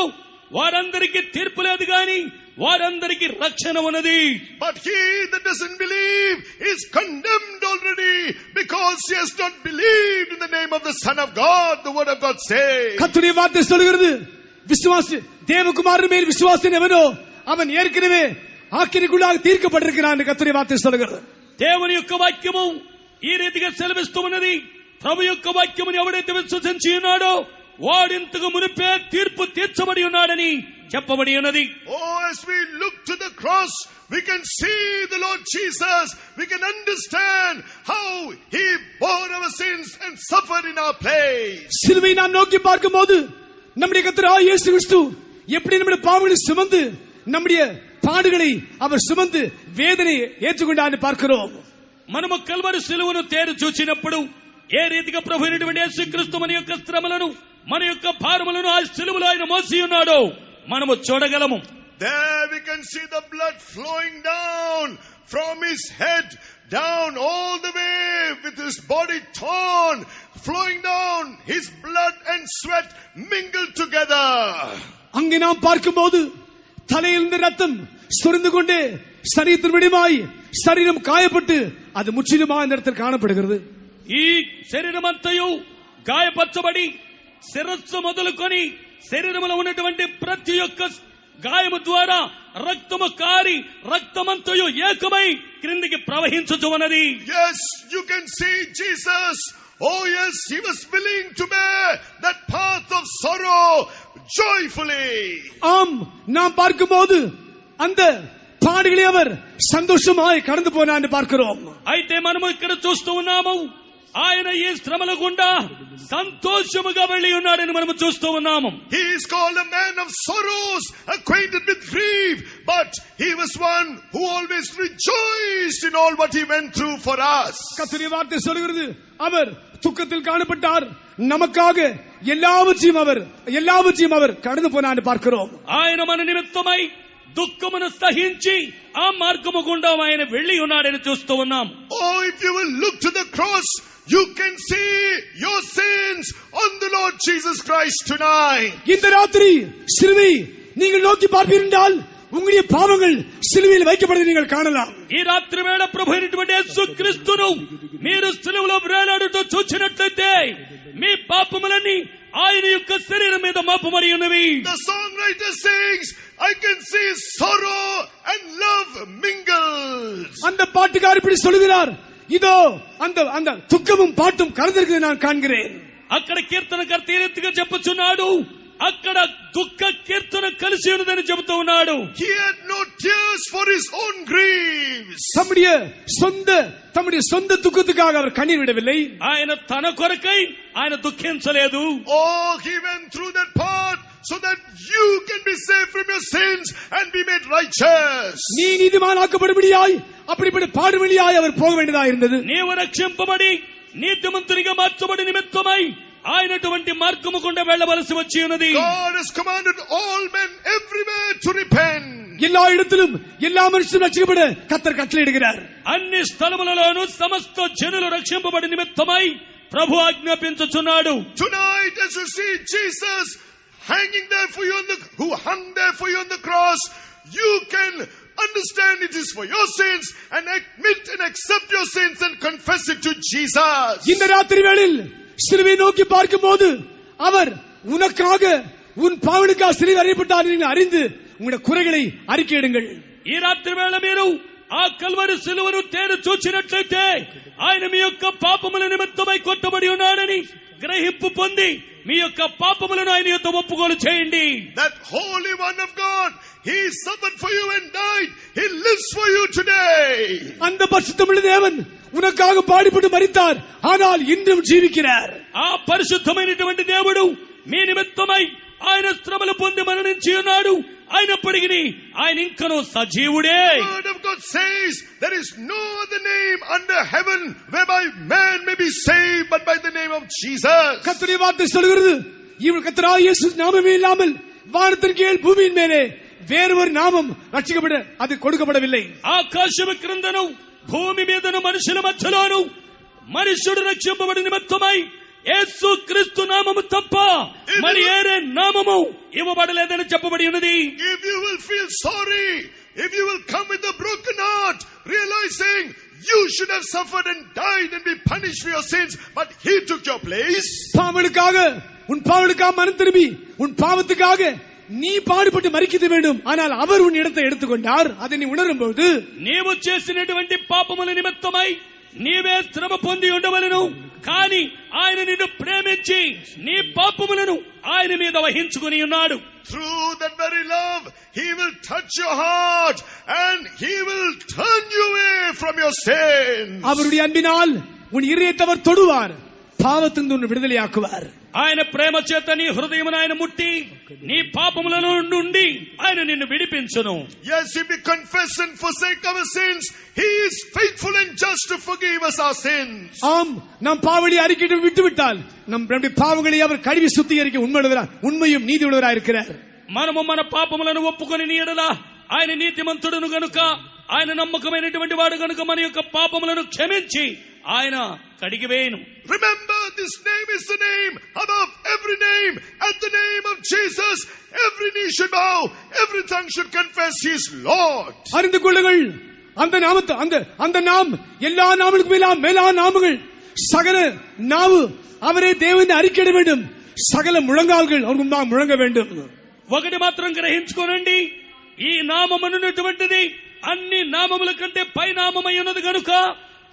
వారందరికీ తీర్పు లేదు గాని వారందరికీ రక్షణ ఉన్నది. But he that doesn't believe is condemned already, because he has not believed in the name of the Son of God. The word of God says. கர்த்தருடைய வார்த்தை சொல்கிறது, விசுவாசி தேவகுமாரன் மேல் விசுவாசம் எவனோ அவன் ஏற்கனவே ஆக்கினைக்குள்ளாக தீர்க்கப்பட்டிருக்கிறான் என்று கர்த்தருடைய வார்த்தை சொல்கிறது. దేవుని యొక్క వాక్యము ఈ రీతిగా సెలవిస్తూ ఉన్నది, ప్రభు యొక్క వాక్యమును ఎవడైతే విశ్వసించి ఉన్నాడో వాడింతకు మునిపే తీర్పు తీర్చబడి ఉన్నాడని చెప్పబడి ఉన్నది. Oh, as we look to the cross, we can see the Lord Jesus. We can understand how he bore our sins and suffered in our place. சிலுவை நாம் நோக்கி பார்க்கும்போது நம்முடைய கர்த்தராகிய இயேசு கிறிஸ்து எப்படி நம்முடைய பாவங்களை சுமந்து நம்முடைய பாடுகளை அவர் சுமந்து வேதனை ஏற்றுக்கொண்டான்னு பார்க்கிறோம். మనము కల్వరి సిలువను తేరు చూచినప్పుడు ఏ రీతిగా ప్రభు అయినటువంటి యేసుక్రీస్తు మన యొక్క శ్రమలను మన యొక్క భారములను ఆ సిలువలో ఆయన మోసి ఉన్నాడో మనము చూడగలము. There we can see the blood flowing down from his head down all the way, with his body torn, flowing down, his blood and sweat mingled together. அங்கே நாம் பார்க்கும்போது தலையிலிருந்து ரத்தம் சொரிந்து கொண்டே சரீரத்தின் விடமாய் சரீரம் காயப்பட்டு அது முற்றிலுமாக இந்த இடத்தில் காணப்படுகிறது. ఈ శరీరమంతయు గాయపరచబడి శిరస్సు మొదలుకొని శరీరంలో ఉన్నటువంటి ప్రతి ఒక్క గాయము ద్వారా రక్తము కారి రక్తమంతయు ఏకమై క్రిందికి ప్రవహించుచు ఉన్నది. Yes, you can see Jesus. Oh yes, he was willing to bear that path of sorrow joyfully. ஆம், நாம் பார்க்கும்போது அந்த பாடுகளை அவர் சந்தோஷமாய் கடந்து போனான்னு பார்க்கிறோம். అయితే మనము ఇక్కడ చూస్తూ ఉన్నాము, ఆయన ఈ శ్రమల గుండా సంతోషముగా వెళ్లి ఉన్నాడని మనము చూస్తూ ఉన్నాము. He is called a man of sorrows, acquainted with grief, but he was one who always rejoiced in all what he went through for us. கர்த்தருடைய வார்த்தை சொல்கிறது, அவர் துக்கத்தில் காணப்பட்டார், நமக்காக எல்லாவற்றையும் அவர் கடந்து போனான்னு பார்க்கிறோம். ఆయన మన నిమిత్తమై దుఃఖమును సహించి ఆ మార్గము గుండా ఆయన వెళ్లి ఉన్నాడని చూస్తూ ఉన్నాం. Oh, if you will look to the cross, you can see your sins on the Lord Jesus Christ tonight. இந்த ராத்திரி சிலுவை நீங்கள் நோக்கி பார்ப்பீர்கள், உங்களுடைய பாவங்கள் சிலுவையில் வைக்கப்படுவதை நீங்கள் காணலாம். ఈ రాత్రి వేళ ప్రభు అయినటువంటి యేసుక్రీస్తును మీరు సిలువలో వేలాడుతూ చూచినట్లయితే మీ పాపములన్నీ ఆయన యొక్క శరీరం మీద మోపబడి ఉన్నవి. The songwriter sings, I can see sorrow and love mingled. அந்த பாட்டுக்காரர் இப்படி சொல்கிறார், இதோ அந்த துக்கமும் பாட்டும் கலந்திருக்கிறது நான் காண்கிறேன். అక్కడ కీర్తనకర్త ఈ రీతిగా చెప్పుచున్నాడు, అక్కడ దుఃఖ కీర్తన కలిసి ఉన్నదని చెబుతూ ఉన్నాడు. He had no tears for his own griefs. தம்முடைய சொந்த దుఃఖத்துக்காக அவர் கண்ணீர் விடவில்லை. ఆయన తన కొరకై ఆయన దుఃఖించలేదు. Oh, he went through that part so that you can be saved from your sins and be made righteous. நீ நீதிமானாக்கப்படும்படியாய் அப்படிப்பட்ட பாடுவழியாய் அவர் போக வேண்டியதாக இருந்தது. నీవు రక్షింపబడి నీతిమంతునిగా మార్చబడి నిమిత్తమై ఆయన అటువంటి మార్గము గుండా వెళ్ళవలసి వచ్చి ఉన్నది. God has commanded all men everywhere to repent. எல்லா இடத்திலும் எல்லா மனுஷரும் ரட்சிக்கப்பட கர்த்தர் கட்டளையிடுகிறார். అన్ని స్థలములలోనూ సమస్త జనులు రక్షింపబడి నిమిత్తమై ప్రభు ఆజ్ఞాపించుచున్నాడు. Tonight, as you see Jesus hanging there for you who hung there for you on the cross, you can understand it is for your sins and admit and accept your sins and confess it to Jesus. இந்த ராத்திரி வேளையில் சிலுவை நோக்கி பார்க்கும்போது அவர் உனக்காக உன் பாவனுக்காக சிலுவை அறையப்பட்டார் என்று அறிந்து உங்களுடைய குறைகளை அறிக்கையிடுங்கள். ఈ రాత్రి వేళ మీరు ఆ కల్వరి సిలువను తేరు చూచినట్లయితే ఆయన మీ యొక్క పాపముల నిమిత్తమై కొట్టబడి ఉన్నాడని గ్రహింపు పొంది మీ యొక్క పాపములను ఆయన యొక్క ఒప్పుకోలు చేయండి. That holy one of God, he suffered for you and died. He lives for you today. அந்த பரிசுத்தமுள்ள தேவன் உனக்காக பாடுபட்டு மரித்தார், ஆனால் இன்றும் జీవిக்கிறார். ఆ పరిశుద్ధమైనటువంటి దేవుడు మీ నిమిత్తమై ఆయన శ్రమలు పొంది మరణించి ఉన్నాడు. అయినప్పటికీ ఆయన ఇంకనూ సజీవుడే. The word of God says there is no other name under heaven whereby man may be saved but by the name of Jesus. கர்த்தருடைய வார்த்தை சொல்கிறது, இவன் கர்த்தராகிய இயேசு நாமமே இல்லாமல் வானத்தின் கீழ் பூமியின் மேலே வேறு ஒரு நாமம் ரட்சிக்கப்பட அது கொடுக்கப்படவில்லை. ఆకాశము క్రిందను భూమి మీదను మనుషుల మధ్యలోను మనుషుడు రక్షింపబడి నిమిత్తమై యేసు క్రీస్తు నామము తప్ప మరి ఏరే నామము ఇవ్వబడలేదని చెప్పబడి ఉన్నది. If you will feel sorry, if you will come with a broken heart, realizing you should have suffered and died and be punished for your sins, but he took your place. உன் பாவங்களுக்காக மனம் திரும்பி உன் பாவத்துக்காக நீ பாடுபட்டு மரிக்க வேண்டும், ஆனால் அவர் உன் இடத்தை எடுத்துக்கொண்டார். அதை நீ உணரும் போது నీవు చేసినటువంటి పాపముల నిమిత్తమై నీవే శ్రమ పొంది ఉండవలను, కానీ ఆయన నిన్ను ప్రేమించి నీ పాపములను ఆయన మీద వహించుకుని ఉన్నాడు. Through that very love, he will touch your heart and he will turn you away from your sins. அவருடைய அன்பினால் உன் இதயத்தை அவர் தொடுவார், పాపத்திலிருந்து உன்னை விடுதலையாக்குவார். ఆయన ప్రేమ చేత నీ హృదయమును ఆయన ముట్టి నీ పాపముల నుండి ఆయన నిన్ను విడిపించును. Yes, if we confess and forsake our sins, he is faithful and just to forgive us our sins. ஆம், நாம் பாவங்களை அறிக்கையிட்டு விட்டுவிட்டால் நம்முடைய பாவங்களை அவர் கழுவி சுத்திகரிக்க உண்மையும் நீதி உள்ளவராய் இருக்கிறார். మనము మన పాపములను ఒప్పుకొని నీ ఎడల ఆయన నీతిమంతుడును గనుక, ఆయన నమ్మకమైనటువంటి వాడు గనుక మన యొక్క పాపములను క్షమించి ఆయన కడిగివేయును. Remember, this name is the name above every name. At the name of Jesus, every knee should bow, every tongue should confess he is Lord. அறிந்து கொள்ளுங்கள், அந்த நாம் எல்லா நாமங்களுக்கும் மேலான நாமங்கள். சகல நாவு அவரே தேவனை அறிக்கையிட வேண்டும், சகல முழங்கால்கள் அவர் முன்பாக முழங்க வேண்டும். ఒకటి మాత్రం గ్రహించుకోనండి, ఈ నామమనున్నటువంటిది అన్ని నామముల కంటే పై నామమై ఉన్నది కనుక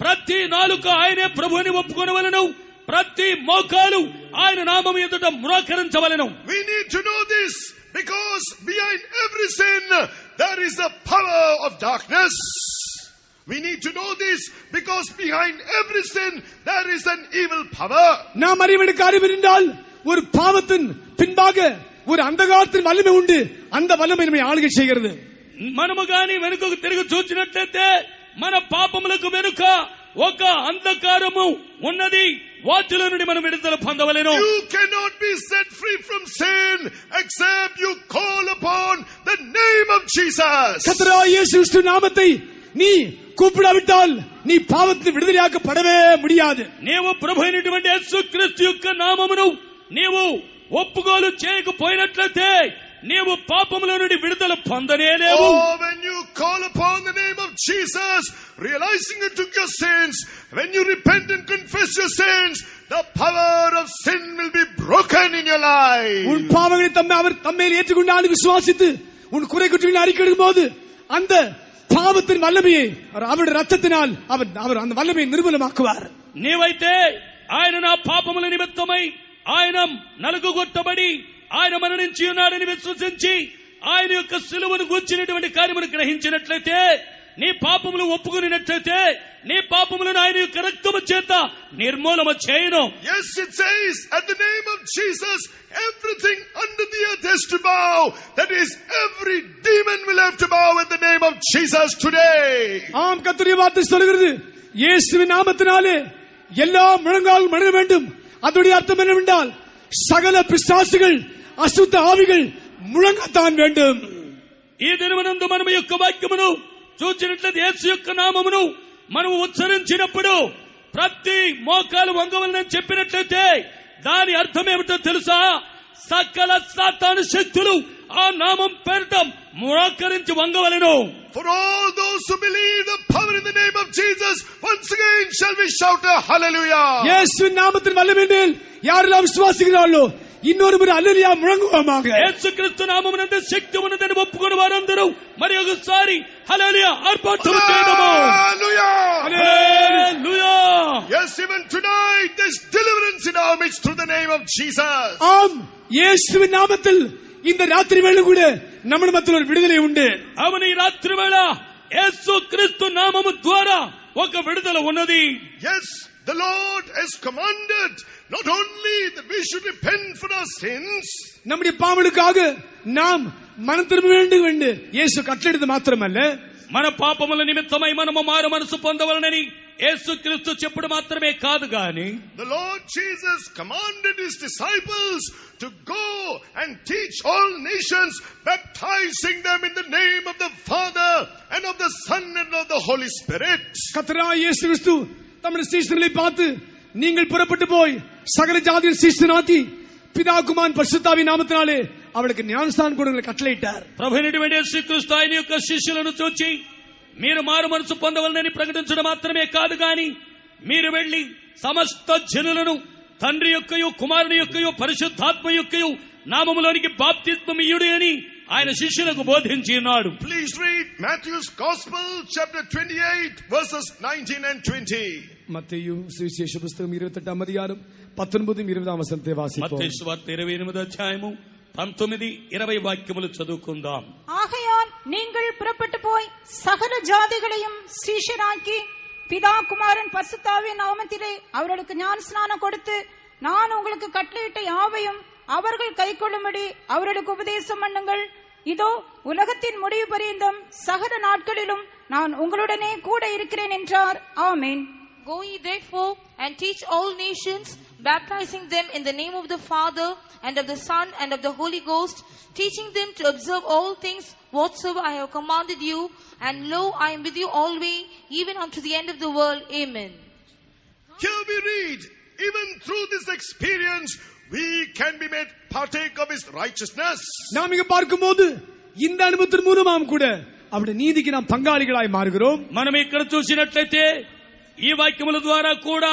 ప్రతి నాలుక ఆయనే ప్రభువుని ఒప్పుకొనవలెను, ప్రతి మోకాలు ఆయన నామము ఎదుట మ్రోకరించవలెను. We need to know this because behind every sin there is the power of darkness. We need to know this because behind every sin there is an evil power. நாம் அறிய வேண்டிய காரியம் என்றால், ஒரு பாவத்தின் பின்பாக ஒரு అంధకారத்தின் వల్లమే ఉంది, அந்த వల్లమే நம்மை ஆளுகை செய்கிறது. మనము గాని వెనుకకు తిరిగి చూచినట్లయితే మన పాపములకు వెనుక ఒక అంధకారము ఉన్నది, వాటిలో నుండి మనం విడుదల పొందవలెను. You cannot be set free from sin except you call upon the name of Jesus. கர்த்தராகிய இயேசு கிறிஸ்து நாமத்தை நீ கூப்பிடாவிட்டால் நீ பாவத்தில் விடுதலையாக்கப்படவே முடியாது. నీవు ప్రభు అయినటువంటి యేసు క్రీస్తు యొక్క నామమును నీవు ఒప్పుకోలు చేయకపోయినట్లయితే నీవు పాపముల నుండి విడుదల పొందనేలేవు. Oh, when you call upon the name of Jesus, realizing you took your sins, when you repent and confess your sins, the power of sin will be broken in your life. உன் பாவங்களை அவர் தம்மேல் ஏற்றுக்கொண்டு விசுவாசித்து உன் குறை குற்றங்களை அறிக்கையிடும் போது அந்த பாவத்தின் வல்லமையை அவருடைய ரத்தத்தினால் அவர் அந்த வல்லமையை நிர்மூலமாக்குவார். నీవైతే ఆయన నా పాపముల నిమిత్తమై ఆయన నలుగుగొట్టబడి ఆయన మరణించి ఉన్నాడని విశ్వసించి ఆయన యొక్క సిలువను గూర్చినటువంటి కార్యమును గ్రహించినట్లయితే, నీ పాపములు ఒప్పుకున్నట్లయితే, నీ పాపములను ఆయన యొక్క రక్తము చేత నిర్మూలన చేయను. Yes, it says at the name of Jesus everything under the earth has to bow. That is, every demon will have to bow at the name of Jesus today. ஆம், கர்த்தருடைய வார்த்தை சொல்கிறது, இயேசுவின் நாமத்தினாலே எல்லா முழங்கால் மடங்க வேண்டும். அதோடைய அர்த்தம் என்னவென்றால், சகல பிசாசுகள் அசுத்த ஆவிகள் ముళంగతాన్ வேண்டும். ఈ దినమునందు మనము యొక్క వాక్యమును చూచినట్లయితే, యేసు యొక్క నామమును మనము ఉచ్చరించినప్పుడు ప్రతి మోకాలు వంగవలనని చెప్పినట్లయితే దాని అర్థం ఏమిటో తెలుసా? సకల సాతాను శక్తులు ఆ నామం పేరిట మోకరించి వంగవలెను. For all those who believe the power in the name of Jesus, once again shall we shout a hallelujah. இயேசுவின் நாமத்தின் வல்லமை மேல் யாரெல்லாம் விசுவாசிக்கிறார்களோ இன்னொரு முறை அல்லேலூயா முழங்குவோமாக. యేసు క్రీస్తు నామమునందు శక్తి ఉన్నదని ఒప్పుకొని వారందరూ మరి ఒకసారి హల్లెలూయా ఆర్భాటం చేద్దాము. Hallelujah. Hallelujah. Yes, even tonight there's deliverance in our midst through the name of Jesus. ஆம், இயேசுவின் நாமத்தில் இந்த ராத்திரி வேளை கூட நம்ம மத்தியில் ஒரு விடுதலை உண்டு. அவன் ఈ రాత్రి వేళ యేసు క్రీస్తు నామము ద్వారా ఒక విడుదల ఉన్నది. Yes, the Lord has commanded not only that we should repent for our sins, நம்முடைய பாவங்களுக்காக நாம் மனம் திரும்ப வேண்டும் என்று இயேசு கட்டளையிட்டது மாத்திரமல்ல, మన పాపముల నిమిత్తమై మనము మారు మనసు పొందవలనని యేసుక్రీస్తు చెప్పుడు మాత్రమే కాదు గాని, the Lord Jesus commanded his disciples to go and teach all nations, baptizing them in the name of the Father and of the Son and of the Holy Spirit. கர்த்தராகிய இயேசு கிறிஸ்து தம்முடைய சீஷர்களை பார்த்து, நீங்கள் புறப்பட்டு போய் சகல ஜாதியின் சீஷராக்கி பிதா குமாரன் பரிசுத்தாவின் நாமத்தினாலே அவளுக்கு ஞானஸ்நானம் கொடுங்கள் கட்டளையிட்டார். ప్రభువైనటువంటి యేసుక్రీస్తు ఆయన యొక్క శిష్యులను చూచి, మీరు మారు మనసు పొందవలనని ప్రకటించడం మాత్రమే కాదు గాని, మీరు వెళ్లి సమస్త జనులను తండ్రి యొక్కయు కుమారుని యొక్కయు పరిశుద్ధాత్మ యొక్కయు నామములోనికి బాప్తిస్మము ఇయ్యుడి అని ఆయన శిష్యులకు బోధించి ఉన్నాడు. Please read Matthew's Gospel chapter 28 verses 19 and 20. மத்தேயு சுவிசேஷ புத்தகம் 28ஆம் அதிகாரம் 19-20 வசனத்தை வாசிப்போம். మత్తయి సువార్త 28వ అధ్యాయము 19-20 వాక్యములు చదువుకుందాం. ஆகையால் நீங்கள் புறப்பட்டு போய் சகல ஜாதிகளையும் சீஷராக்கி பிதா குமாரன் பரிசுத்தாவின் நாமத்திலே அவர்களுக்கு ஞானஸ்நானம் கொடுத்து, நான் உங்களுக்கு கட்டளையிட்ட யாவையும் அவர்கள் கைக்கொள்ளும்படி அவர்களுக்கு உபதேசம் பண்ணுங்கள். இதோ உலகத்தின் முடிவு பரியந்தம் சகல நாட்களிலும் நான் உங்களுடனே கூட இருக்கிறேன் என்றார். ஆமென். Go ye therefore and teach all nations, baptizing them in the name of the Father and of the Son and of the Holy Ghost, teaching them to observe all things whatsoever I have commanded you, and lo, I am with you always, even unto the end of the world. Amen. Here we read, even through this experience we can be made partake of his righteousness. நாம் இங்க பார்க்கும்போது இந்த அனுபவத்தின் மூலமாம் கூட அவருடைய நீதிக்கு நாம் பங்காளிகளாய் மாறுகிறோம். మనం ఇక్కడ చూసినట్లయితే ఈ వాక్యముల ద్వారా కూడా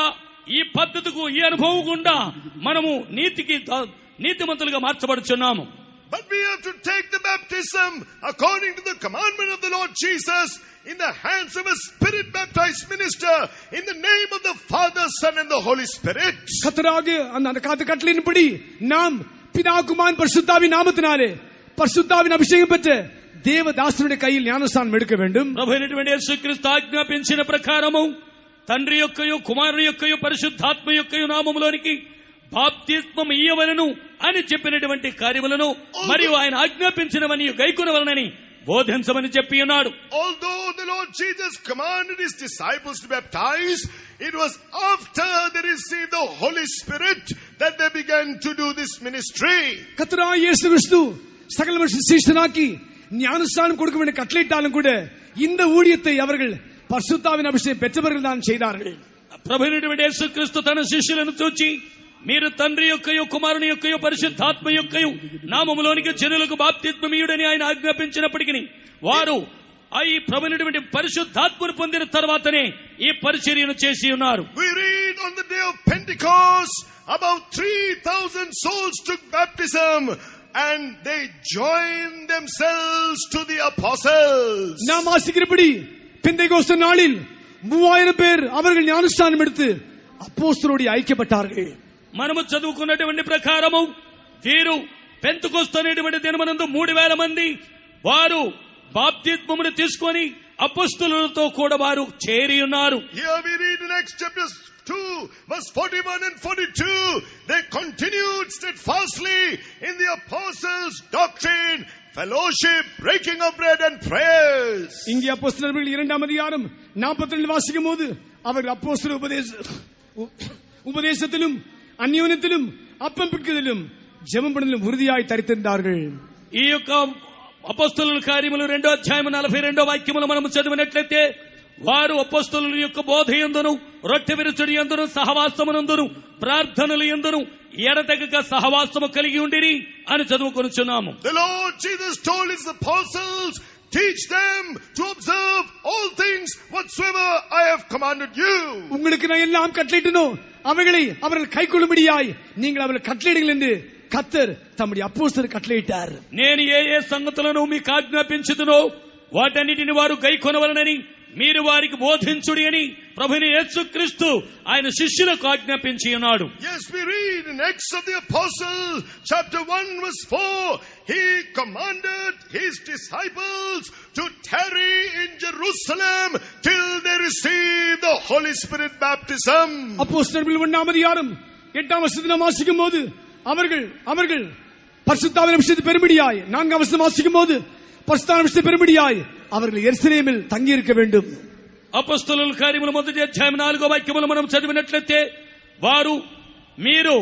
ఈ పద్ధతికు ఈ అనుభవం గుండా మనము నీతిమంతులుగా మార్చబడుచున్నాము. But we have to take the baptism according to the commandment of the Lord Jesus in the hands of a spirit baptized minister in the name of the Father, Son and the Holy Spirit. கர்த்தராகிய அந்த கட்டளையின்படி நாம் பிதா குமாரன் பரிசுத்தாவின் நாமத்தினாலே பரிசுத்தாவின் அபிஷேகம் பெற்ற தேவதாசனுடைய கையில் ஞானஸ்நானம் எடுக்க வேண்டும். ప్రభువైనటువంటి యేసుక్రీస్తు ఆజ్ఞాపించిన ప్రకారము తండ్రి యొక్కయు కుమారుని యొక్కయు పరిశుద్ధాత్మ యొక్కయు నామములోనికి బాప్తిస్మం ఇయ్యవలెను అని చెప్పినటువంటి కార్యములను మరియు ఆయన ఆజ్ఞాపించినవని గైకొనవలనని బోధించమని చెప్పి ఉన్నాడు. Although the Lord Jesus commanded his disciples to baptize, it was after they received the Holy Spirit that they began to do this ministry. கர்த்தராகிய இயேசு கிறிஸ்து சகல சீஷராக்கி ஞானஸ்நானம் கொடுக்க வேண்டிய கட்டளையிட்டாலும் கூட இந்த ஊழியத்தை அவர்கள் பரிசுத்தாவின் அபிஷேகம் பெற்றவர்கள் தான் செய்தார்கள். ప్రభువైనటువంటి యేసుక్రీస్తు తన శిష్యులను చూచి, మీరు తండ్రి యొక్కయు కుమారుని యొక్కయు పరిశుద్ధాత్మ యొక్కయు నామములోనికి జనులకు బాప్తిస్మమియుడని ఆయన ఆజ్ఞాపించినప్పటికీ వారు ఈ ప్రభువైనటువంటి పరిశుద్ధాత్మను పొందిన తర్వాతనే ఈ పరిచర్యను చేసి ఉన్నారు. We read on the day of Pentecost about 3,000 souls took baptism and they joined themselves to the apostles. நாம் வாசிக்கிறபடி பெந்தேகோஸ்து நாளில் 3000 பேர் அவர்கள் ஞானஸ்நானம் எடுத்து அப்போஸ்தலரோடு ஐக்கியப்பட்டார்கள். మనము చదువుకున్నటువంటి ప్రకారము వీరు పెంతెకొస్తు అనేటువంటి దినమనందు 3000 మంది వారు బాప్తిస్మమును తీసుకొని అపొస్తలులతో కూడా వారు చేరి ఉన్నారు. Here we read in Acts chapter 2 verse 41 and 42, they continued steadfastly in the apostles' doctrine, fellowship, breaking of bread and prayers. இங்கே அப்போஸ்தலர்கள் 2ஆம் அதிகாரம் 42 வாசிக்கும் போது அவர்கள் அப்போஸ்தல உபதேசத்திலும் அந்யோன்யத்திலும் அப்பம் பிட்குதலிலும் ஜெபம் பண்ணுதலிலும் உறுதியாய் தரித்திருந்தார்கள். ఈ యొక్క అపొస్తలుల కార్యములు 2వ అధ్యాయము 42వ వాక్యములు మనము చదివినట్లయితే వారు అపొస్తలుల యొక్క బోధ యందును రొట్టె విరుచుడి యందును సహవాసమునందును ప్రార్థనల యందును ఎడతెగక సహవాసము కలిగి ఉండిరి అని చదువుకొనుచున్నాము. The Lord Jesus told his apostles, teach them to observe all things whatsoever I have commanded you. உங்களுக்கு நான் எல்லாம் கட்டளையிட்டனோ அவைகளை அவர்கள் கைக்கொள்ளும்படியாய் நீங்கள் அவர்கள் கட்டளையிடுங்கள் என்று கர்த்தர் தம்முடைய அப்போஸ்தலருக்கு కట్టளையிட்டார். నేను ఏ సంగతులను మీకు ఆజ్ఞాపించుదునో వాటన్నిటిని వారు గైకొనవలనని మీరు వారికి బోధించుడి అని ప్రభువైన యేసుక్రీస్తు ఆయన శిష్యులకు ఆజ్ఞాపించి ఉన్నాడు. Yes, we read in Acts of the Apostles chapter 1 verse 4, he commanded his disciples to tarry in Jerusalem till they receive the Holy Spirit baptism. அப்போஸ்தலர்கள் 1ஆம் அதிகாரம் 8ஆம் வசனத்தில் வாசிக்கும் போது அவர்கள் பரிசுத்தாவின் அபிஷேகத்தை பெறும்படியாய் 4ஆம் வசனம் வாசிக்கும் போது பரிசுத்தாவின் அபிஷேகத்தை பெறும்படியாய் அவர்கள் எருசலேமில் தங்கி இருக்க வேண்டும். అపొస్తలుల కార్యములు 1వ అధ్యాయం 4వ వాక్యములు మనం చదివినట్లయితే వారు మీరు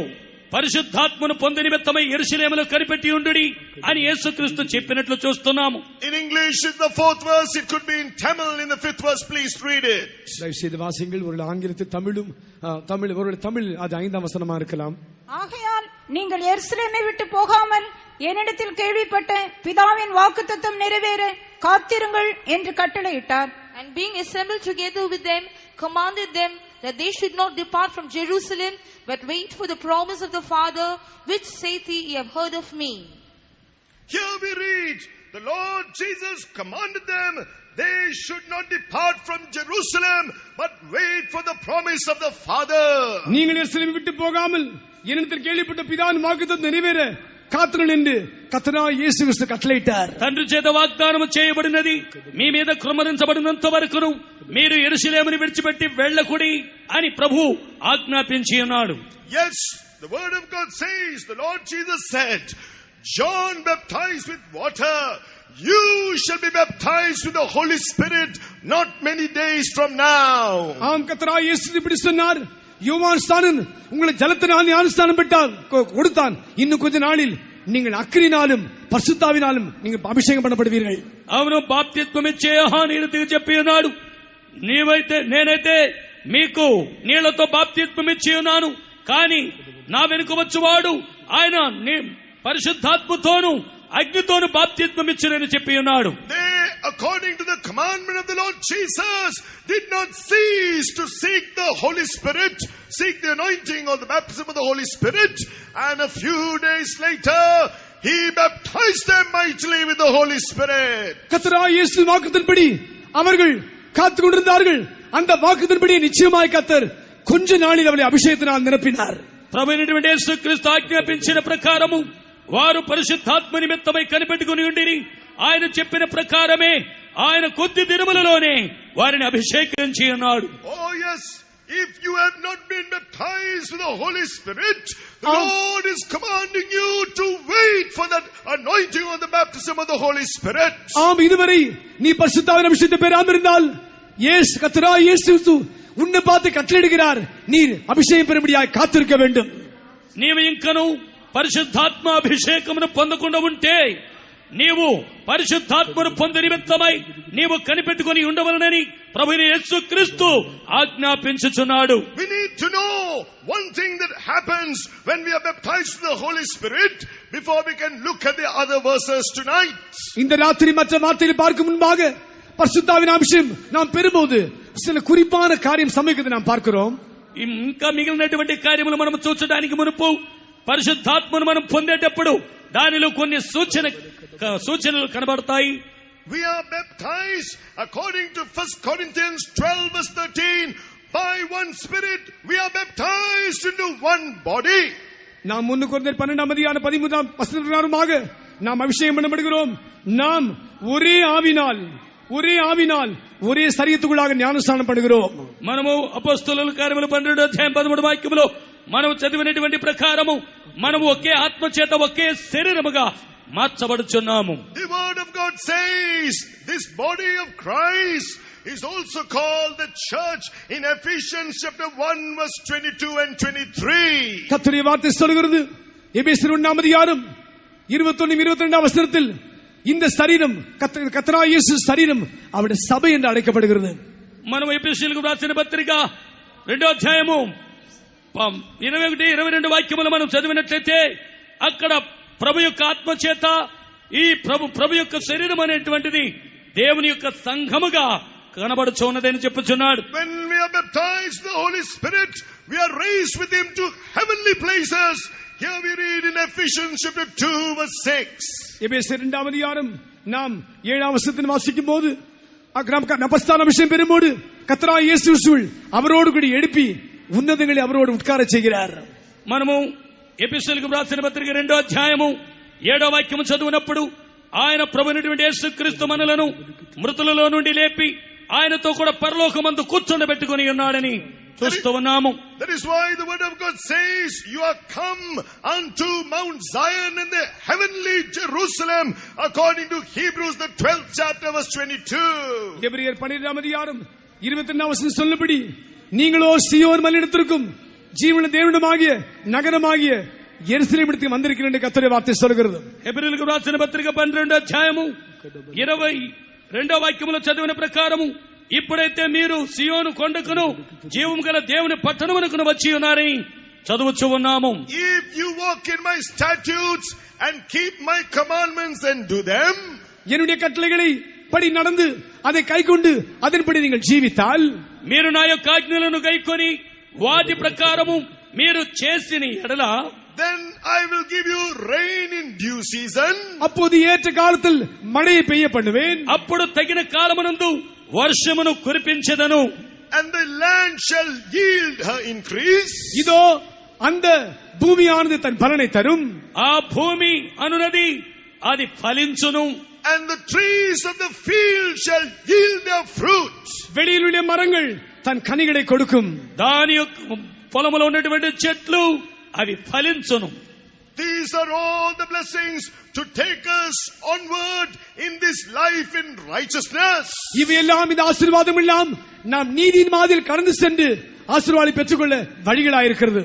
పరిశుద్ధాత్మను పొంది నిమిత్తమై యెరూషలేములో కనిపెట్టి ఉండుడి అని యేసుక్రీస్తు చెప్పినట్లు చూస్తున్నాము. In English in the 4th verse, it could be in Tamil in the 5th verse. Please read it. தயவுசெய்து வாசிங்கள். ஒரு ஆங்கிலத்தில் தமிழ் அது 5ஆம் வசனமா இருக்கலாம். ஆகையால் நீங்கள் எருசலேமை விட்டு போகாமல் என்னிடத்தில் கேள்விப்பட்ட பிதாவின் வாக்குத்தத்தம் நிறைவேற காத்திருங்கள் என்று கட்டளையிட்டார். And being assembled together with them, commanded them that they should not depart from Jerusalem, but wait for the promise of the Father, which saith he, ye have heard of me. Here we read, the Lord Jesus commanded them, they should not depart from Jerusalem, but wait for the promise of the Father. நீங்கள் எருசலேமை விட்டு போகாமல் என்னிடத்தில் கேள்விப்பட்ட பிதாவின் வாக்குத்தத்தம் நிறைவேற కాత్రులు என்று కర్తనాయ యేసు క్రీస్తు కట్టளையிட்டார். తండ్రి చేత వాగ్దానం చేయబడినది మీ మీద కృమ్మరించబడినంత వరకును మీరు యెరూషలేమును విడిచిపెట్టి వెళ్ళకుడి అని ప్రభు ఆజ్ఞాపించి ఉన్నాడు. Yes, the word of God says, the Lord Jesus said, John baptized with water, you shall be baptized with the Holy Spirit not many days from now. ஆம், கர்த்தராய இயேசு இப்படி சொன்னார், யோவான் ஸ்நானன் உங்களை ஜலத்தினால் ஞானஸ்நானம் கொடுத்தான், இன்னும் கொஞ்ச நாளில் நீங்கள் అగ్నినాலும் పరిశుద్ధావినాலும் நீங்கள் అభిషేకం பண்ணப்படுவீர்கள். అవును, బాప్తిస్మమిచ్చే యోహాను చెప్పి ఉన్నాడు, నేనైతే మీకు నీళ్లతో బాప్తిస్మమిచ్చి ఉన్నాను, కానీ నా వెనుక వచ్చువాడు ఆయన పరిశుద్ధాత్మతోను అగ్నితోను బాప్తిస్మమిచ్చునని చెప్పి ఉన్నాడు. They, according to the commandment of the Lord Jesus, did not cease to seek the Holy Spirit, seek the anointing or the baptism of the Holy Spirit, and a few days later he baptized them mightily with the Holy Spirit. கர்த்தராகிய இயேசு வாக்குத்தத்தன்படி அவர்கள் காத்துக் கொண்டிருந்தார்கள். அந்த வாக்குத்தத்தன்படி நிச்சயமாய் கர்த்தர் கொஞ்ச நாளில் அவரை அபிஷேகத்தினால் நிரப்பினார். ప్రభువైనటువంటి యేసుక్రీస్తు ఆజ్ఞాపించిన ప్రకారము వారు పరిశుద్ధాత్మ నిమిత్తమై కనిపెట్టుకుని ఉండిరి. ఆయన చెప్పిన ప్రకారమే ఆయన కొద్ది దినములలోనే వారిని అభిషేకించి ఉన్నాడు. Oh yes, if you have not been baptized with the Holy Spirit, the Lord is commanding you to wait for that anointing of the baptism of the Holy Spirit. ஆம், இதுவரை நீ பரிசுத்தாவின் அபிஷேகத்தை பெறாமல் இருந்தால் கர்த்தராகிய இயேசு உன்னை பார்த்து கட்டளையிடுகிறார், நீர் அபிஷேகம் பெறும்படியாய் காத்திருக்க வேண்டும். నీవు ఇంకను పరిశుద్ధాత్మ అభిషేకమును పొందకుండా ఉంటే నీవు పరిశుద్ధాత్మను పొంది నిమిత్తమై నీవు కనిపెట్టుకుని ఉండవలనని ప్రభువైన యేసుక్రీస్తు ఆజ్ఞాపించుచున్నాడు. We need to know one thing that happens when we are baptized with the Holy Spirit before we can look at the other verses tonight. இந்த ராத்திரி மற்ற வார்த்தைகளை பார்க்கும் முன்பாக பரிசுத்தாவின் அபிஷேகம் நாம் பெறும்போது சில குறிப்பான காரியம் சம்பவிக்கிறது நாம் பார்க்கிறோம். ఇంకా మిగిలినటువంటి కార్యములు మనం చూచడానికి మునుపు పరిశుద్ధాత్మను మనం పొందేటప్పుడు దానిలో కొన్ని సూచనలు కనబడతాయి. We are baptized according to 1 Corinthians 12 verse 13 by one Spirit. We are baptized into one body. நாம் 1 கொரிந்தியர் 12:13 நாம் அபிஷேகம் பண்ணப்படுகிறோம். நாம் ஒரே ஆவினால் ஒரே శరీరத்துக்குள்ளாக జ్ఞానస్నానం పడుகிறோம். మనము అపొస్తలుల కార్యములు 12:13 మనము చదివినటువంటి ప్రకారము మనము ఒకే ఆత్మ చేత ఒకే శరీరముగా మార్చబడుచున్నాము. The word of God says this body of Christ is also called the church in Ephesians chapter 1 verse 22 and 23. கர்த்தருடைய வார்த்தை சொல்கிறது எபேசியர் 1:21-22 இந்த சரீரம் கர்த்தராகிய இயேசு சரீரம் அவருடைய சபை என்று அழைக்கப்படுகிறது. మనం ఎఫెసీయులకు రాసిన పత్రిక 2:21-22 వాక్యములు మనం చదివినట్లయితే అక్కడ ప్రభు యొక్క ఆత్మ చేత ఈ ప్రభు యొక్క శరీరం అనేటువంటిది దేవుని యొక్క సంఘముగా కనబడుచున్నదని చెప్పుచున్నాడు. When we are baptized in the Holy Spirit, we are raised with him to heavenly places. Here we read in Ephesians chapter 2 verse 6. எபேசியர் 2 நாம் 7 வசனத்தில் வாசிக்கும் போது அப்போஸ்தல அபிஷேகம் பெறும்போது கர்த்தராகிய இயேசுவுள் அவரோடு கூட எழுப்பி ఉన్నతంగా அவரோடு உட்கார செய்கிறார். మనము ఎఫెసీయులకు రాసిన పత్రిక 2:7 చదివినప్పుడు ఆయన ప్రభువైనటువంటి యేసుక్రీస్తు మనలను మృతులలో నుండి లేపి ఆయనతో కూడా పరలోకమందు కూర్చొని ఉన్నాడని చూస్తూ ఉన్నాము. That is why the word of God says, you are come unto Mount Zion in the heavenly Jerusalem, according to Hebrews the 12th chapter verse 22. எபிரேயர் 12:22 சொல்லபடி நீங்களோ சீயோன் மலையிடத்திற்கும் ஜீவனுள்ள தேவனுமாகிய நகரமாகிய எருசலேமிடத்துக்கு வந்திருக்கிறீர்கள் என்று கர்த்தருடைய வார்த்தை சொல்கிறது. ఎబ్రీయులకు రాసిన పత్రిక 12:22 చదివిన ప్రకారము ఇప్పుడైతే మీరు సియోను కొండకును జీవము గల దేవుని పట్టణమునకును వచ్చి ఉన్నారని చదువుచూ ఉన్నాము. If you walk in my statutes and keep my commandments and do them, என்னுடைய கட்டளைகளை படி நடந்து அதை கைக்கொண்டு அதன்படி நீங்கள் ஜீவித்தால், మీరు నా యొక్క ఆజ్ఞలను గైకొని వాటి ప్రకారము మీరు చేసిన ఎడల, then I will give you rain in due season. அப்போது ஏற்ற காலத்தில் மழையை பெய்ய பண்ணுவேன். అప్పుడు తగిన కాలమునందు వర్షమును కురిపించెదను. And the land shall yield her increase. இதோ அந்த பூமியானது தன் பலனை தரும். ఆ భూమి అనునది అది ఫలించును. And the trees of the field shall yield their fruit. வெளியில் உள்ள மரங்கள் தன் கனிகளை கொடுக்கும். దాని యొక్క పొలములో ఉన్నటువంటి చెట్లు అవి ఫలించును. These are all the blessings to take us onward in this life in righteousness. இவையெல்லாம் இந்த ஆசீர்வாதம் எல்லாம் நாம் நீதியின் மாதில் கடந்து சென்று ஆசீர்வாதத்தை பெற்றுக்கொள்ள வழிகளாயிருக்கிறது.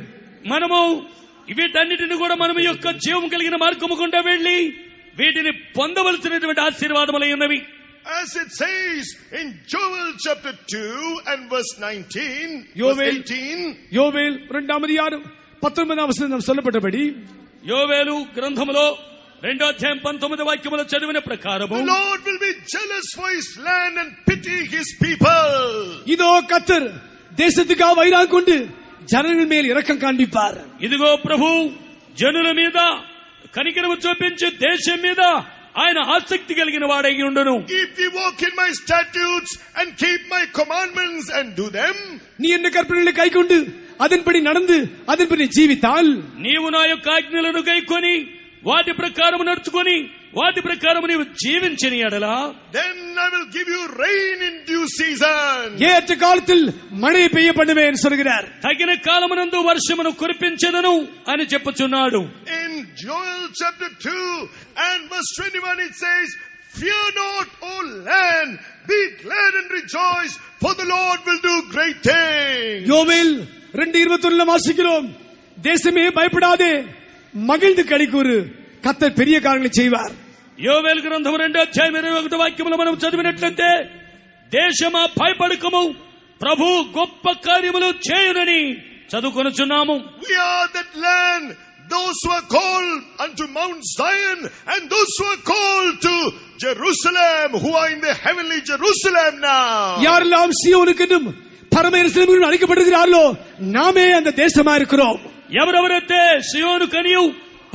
మనము వీటన్నిటిని కూడా మనము యొక్క జీవం కలిగిన మార్గము గుండా వెళ్లి వీటిని పొందవలసినటువంటి ఆశీర్వాదములై ఉన్నవి. As it says in Joel chapter 2 and verse 19, யோவேல் 2:19 சொல்லப்பட்டபடி, యోవేలు గ్రంథములో 2:19 చదివిన ప్రకారము, the Lord will be jealous for his land and pity his people. இதோ கர்த்தர் தேசத்துக்காக வைராகம் கொண்டு ஜனங்கள் மேல் இரக்கம் காண்பிப்பார். ఇదిగో ప్రభు జనుల మీద కనికరము చూపించి దేశం మీద ఆయన ఆసక్తి కలిగిన వాడై ఉండును. If we walk in my statutes and keep my commandments and do them, நீ என்ன கற்பனைகளை கைக்கொண்டு அதன்படி நடந்து அதன்படி జీవితాల్, నీవు నా యొక్క ఆజ్ఞలను గైకొని వాటి ప్రకారము నడుచుకొని వాటి ప్రకారము నీవు జీవించిన ఎడల, then I will give you rain in due season. ஏற்ற காலத்தில் மழை பெய்ய பண்ணுவேன் சொல்கிறார். తగిన కాలమునందు వర్షమును కురిపించెదను అని చెప్పుచున్నాడు. In Joel chapter 2 and verse 21 it says, fear not, O land, be glad and rejoice, for the Lord will do great things. யோவேல் 2:21 வாசிக்கிறோம், தேசமே பயப்படாதே மகிழ்ந்து களிக்கூறு, கர்த்தர் பெரிய காரியங்களை செய்வார். యోవేలు గ్రంథం 2:21 మనం చదివినట్లయితే, దేశమా భయపడకము, ప్రభు గొప్ప కార్యములు చేయునని చదువుకొనుచున్నాము. We are that land, those who are called unto Mount Zion and those who are called to Jerusalem, who are in the heavenly Jerusalem now. யாரெல்லாம் சீயோனுக்கும் பரம எருசலேமுக்கும் அழைக்கப்பட்டிருக்கிறார்களோ நாமே அந்த தேசமா இருக்கிறோம். ఎవరెవరైతే సియోను కనియు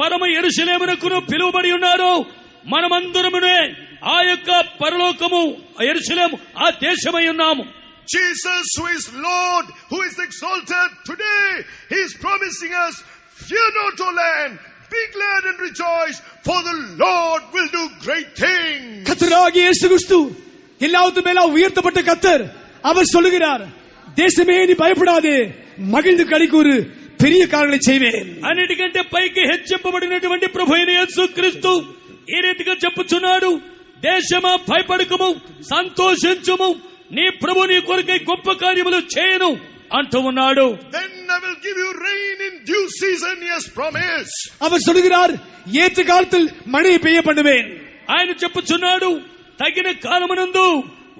పరమ యెరూషలేమునకును పిలువబడి ఉన్నారో మనమందరమునే ఆ యొక్క పరలోకము యెరూషలేము ఆ దేశమై ఉన్నాము. Jesus, who is Lord, who is exalted today, he is promising us Fear not, O land. Be glad and rejoice, for the Lord will do great things. கர்த்தராகிய இயேசு கிறிஸ்து எல்லாத்துக்கும் மேல உயர்த்தப்பட்ட கர்த்தர் அவர் சொல்லுகிறார், దేశమే నీ భయపడాదే, మగిల్దు కళికూరు, పెరియ కార్యాలు చేయవేన్. అన్నిటికంటే పైకి హెచ్చింపబడినటువంటి ప్రభు అయిన యేసుక్రీస్తు ఈ రీతిగా చెప్పుచున్నాడు, దేశమా భయపడకము, సంతోషించుము, నీ ప్రభు నీ కొరకై గొప్ప కార్యములు చేయను అంటూ ఉన్నాడు. Then I will give you rain in due season, he has promised. அவர் சொல்லுகிறார், ஏற்ற காலத்தில் மழை பெய்ய பண்ணுவேன். ఆయన చెప్పుచున్నాడు, తగిన కాలమునందు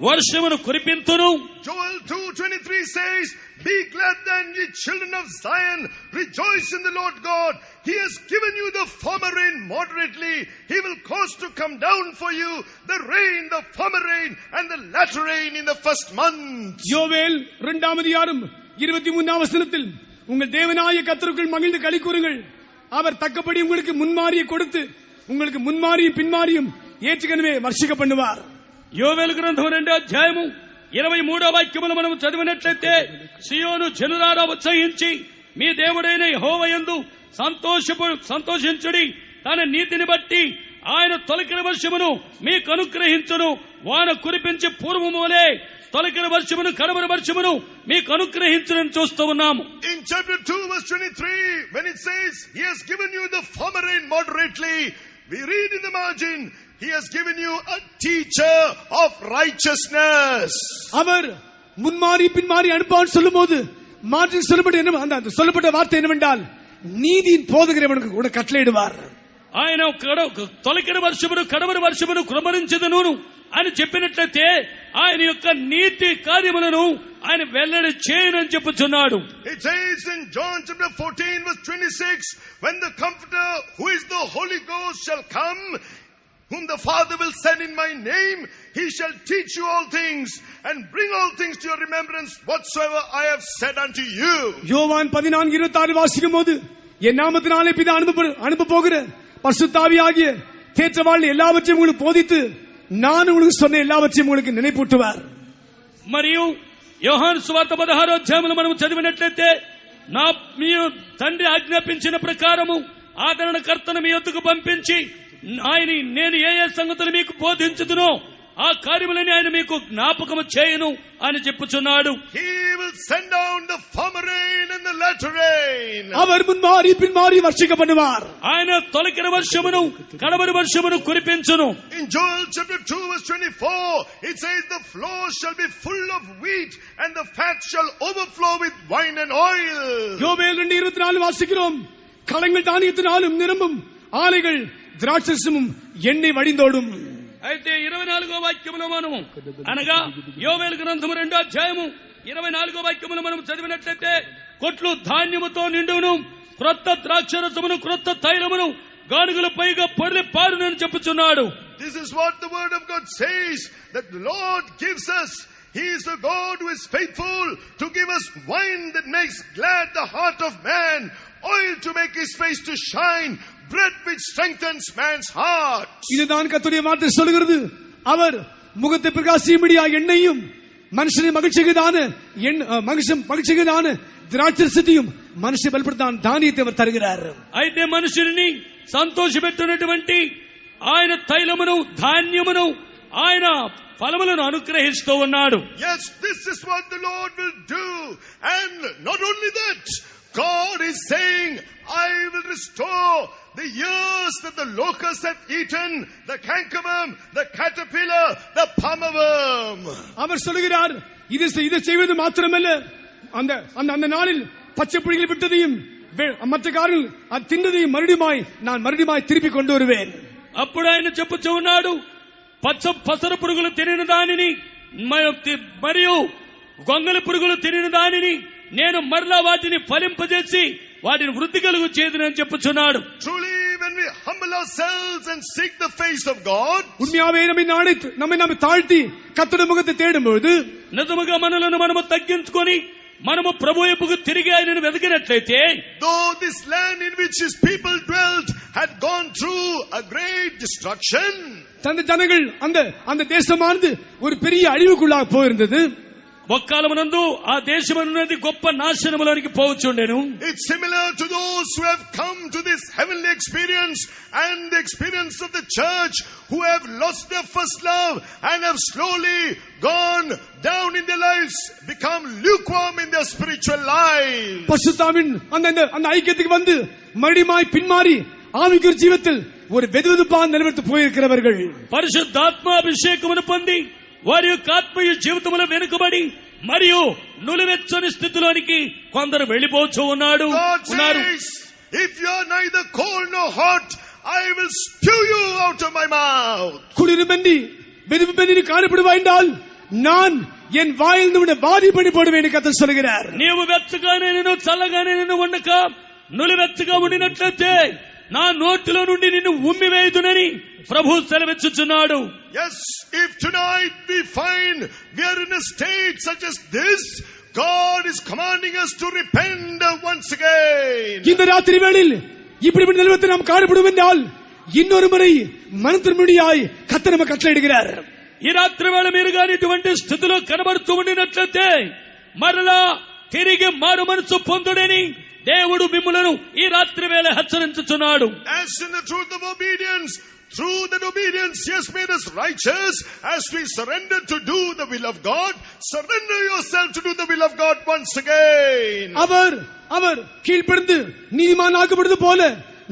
వర్షమును కురిపింతును. Joel 2:23 says, be glad then, ye children of Zion, rejoice in the Lord God. He has given you the former rain moderately. He will cause to come down for you the rain, the former rain, and the latter rain in the first month. யோவேல் 2:23 உங்கள் தேவனாய கர்த்தருக்குள் மகிழ்ந்து களி கூறுங்கள். அவர் தக்கபடி உங்களுக்கு முன்மாரியை கொடுத்து உங்களுக்கு முன்மாரியும் பின்மாரியும் ஏற்றுக்கனவே வர்ஷிக்க பண்ணுவார். యోవేలు గ్రంథం 2:23 వాక్యములు మనం చదివినట్లయితే, సియోను జనులారా ఉత్సహించి మీ దేవుడైన యెహోవా యందు సంతోషించుడి, తన నీతిని బట్టి ఆయన తొలకరి వర్షమును మీకు అనుగ్రహించును, వాన కురిపించి పూర్వము వలె తొలకరి వర్షమును కడమరి వర్షమును మీకు అనుగ్రహించునని చూస్తూ ఉన్నాము. In chapter 2:23, when it says, he has given you the former rain moderately, we read in the margin, he has given you a teacher of righteousness. அவர் முன்மாரி பின்மாரி அனுப்பான்னு சொல்லும்போது மார்ஜின் சொல்லப்பட்ட வார்த்தை என்னவென்றால், நீதியின் போதகர் உனக்கு கட்டளையிடுவார். ఆయన తొలకరి వర్షమును కడమరి వర్షమును కుమరించదును అని చెప్పినట్లయితే ఆయన యొక్క నీతి కార్యములను ఆయన వెల్లడి చేయనని చెప్పుచున్నాడు. It says in John chapter 14:26, when the Comforter, who is the Holy Ghost, shall come, whom the Father will send in my name, he shall teach you all things and bring all things to your remembrance whatsoever I have said unto you. யோவான் 14:26 வாசிக்கும்போது, என் நாமத்தினாலே பிதா அனுப்ப போகிற பரிசுத்தாவியாகிய தேற்றவாளி எல்லாவற்றையும் உங்களுக்கு போதித்து நான் உங்களுக்கு சொன்ன எல்லாவற்றையும் உங்களுக்கு நினைப்பூட்டுவார். మరియు యోహాను సువార్త 16 మనం చదివినట్లయితే, మీ తండ్రి ఆజ్ఞాపించిన ప్రకారము ఆదరణకర్తను మీ యొద్దకు పంపించి ఆయన నేను ఏ సంగతులు మీకు బోధించుదునో ఆ కార్యములని ఆయన మీకు జ్ఞాపకము చేయను అని చెప్పుచున్నాడు. He will send down the former rain and the latter rain. அவர் முன்மாரி பின்மாரி வர்ஷிக்க பண்ணுவார். ఆయన తొలకరి వర్షమును కడమరి వర్షమును కురిపించును. In Joel chapter 2:24, it says, the floor shall be full of wheat and the fat shall overflow with wine and oil. யோவேல் 2:24 வாசிக்கிறோம், களங்கள் தானியத்தினாலும் நிரம்பும், ஆலைகள் ద్రాక్షరసமும் ఎண்ணెய் వడిந்தோடும். అయితే 24వ వాక్యములో మనము అనగా యోవేలు గ్రంథము 2:24 వాక్యములో మనం చదివినట్లయితే, కొట్లు ధాన్యముతో నిండును, క్రొత్త ద్రాక్షరసమును క్రొత్త తైలమును గానుగల పైగా పొర్లి పారునని చెప్పుచున్నాడు. This is what the word of God says, that the Lord gives us. He is the God who is faithful to give us wine that makes glad the heart of man, oil to make his face to shine, bread which strengthens man's heart. இதுதான் கர்த்தருடைய வார்த்தை சொல்கிறது. அவர் முகத்தை பிரகாசிக்கும்படியா எண்ணெயும் மனுஷனை மகிழ்ச்சிக்குதான ద్రాక్షరసத்தையும் మనిషి బలపడతాను ధాన్యத்தை அவர் తరుగుகிறார். అయితే మనుషుల్ని సంతోషపెట్టినటువంటి ఆయన తైలమును ధాన్యమును ఆయన ఫలములను అనుగ్రహిస్తూ ఉన్నాడు. Yes, this is what the Lord will do. And not only that, God is saying, I will restore the years that the locusts have eaten, the cankerworm, the caterpillar, the palmerworm. அவர் சொல்கிறார், இது செய்வது மாத்திரமல்ல, அந்த நாளில் பச்சை புலிகள் விட்டதையும் மற்ற காரில் அது தின்னதையும் மறுபடியும் திருப்பி கொண்டு வருவேன். అప్పుడు ఆయన చెప్పుచూ ఉన్నాడు, పసర పురుగులు తినిన దానిని మరియు గొంగలి పురుగులు తినిన దానిని నేను మరలా వాటిని ఫలింపజేసి వాటిని వృద్ధి కలుగు చేదునని చెప్పుచున్నాడు. Truly, when we humble ourselves and seek the face of God, உண்மையாவே நம்மை தாழ்த்தி கர்த்தருடைய முகத்தை தேடும்போது, నిజముగా మనలను మనము తగ్గించుకొని మనము ప్రభు వైపుకు తిరిగి ఆయనను వెతికినట్లయితే, though this land in which his people dwelt had gone through a great destruction, தந்த ஜனங்கள் அந்த தேசமானது ஒரு பெரிய அழிவுக்குள்ளாக போயிருந்தது. ఒక్కాలమునందు ఆ దేశమనున్నది గొప్ప నాశనములోనికి పోవచ్చుండెను. It's similar to those who have come to this heavenly experience and the experience of the church who have lost their first love and have slowly gone down in their lives, become lukewarm in their spiritual life. பரிசுத்தாவின் அந்த ஐக்கியத்துக்கு வந்து மறுபடியும் பின்மாறி ஆவிக்குரிய జీవితத்தில் ஒரு வெதுவெதுப்பான நிலைமைக்கு போயிருக்கிறவர்கள், పరిశుద్ధాత్మాభిషేకమును పొంది వారి యొక్క ఆత్మీయ జీవితంలో వెనుకబడి మరియు నులివెచ్చని స్థితిలోనికి కొందరు వెళ్లిపోతూ ఉన్నారు. If you are neither cold nor hot, I will spew you out of my mouth. குளிருமென்றி வெதுவென்றி காணப்படுவாய் என்றால் நான் என் வாயிலிருந்து உன்னை வாரி பண்ணி போடுவேன் என்று கர்த்தர் சொல்கிறார். నీవు వెచ్చగానే నేను చల్లగానే నేను ఉండక నులివెచ్చగా ఉండినట్లయితే నా నోటిలో నుండి నిన్ను ఉమ్మివేయుదునని ప్రభు సెలవిచ్చుచున్నాడు. Yes, if tonight we find we are in a state such as this, God is commanding us to repent once again. இந்த ராத்திரி வேளையில் இப்படிப்பட்ட நிலைமையில் நாம் காணப்படுவோம் என்றால் இன்னொரு முறை மனதிரும்படியாய் கர்த்தர் நமக்கு கட்டளையிடுகிறார். ఈ రాత్రి వేళ మీరు గాని ఇటువంటి స్థితిలో కనబడుతూ ఉండినట్లయితే మరలా తిరిగి మారు మనసు పొందుడని దేవుడు మిమ్ములను ఈ రాత్రి వేళ హెచ్చరించుచున్నాడు. As in the truth of obedience, through that obedience he has made us righteous. As we surrender to do the will of God, surrender yourself to do the will of God once again. அவர் கீழ்ப்படிந்து நீதிமான் ஆக்கப்படுவது போல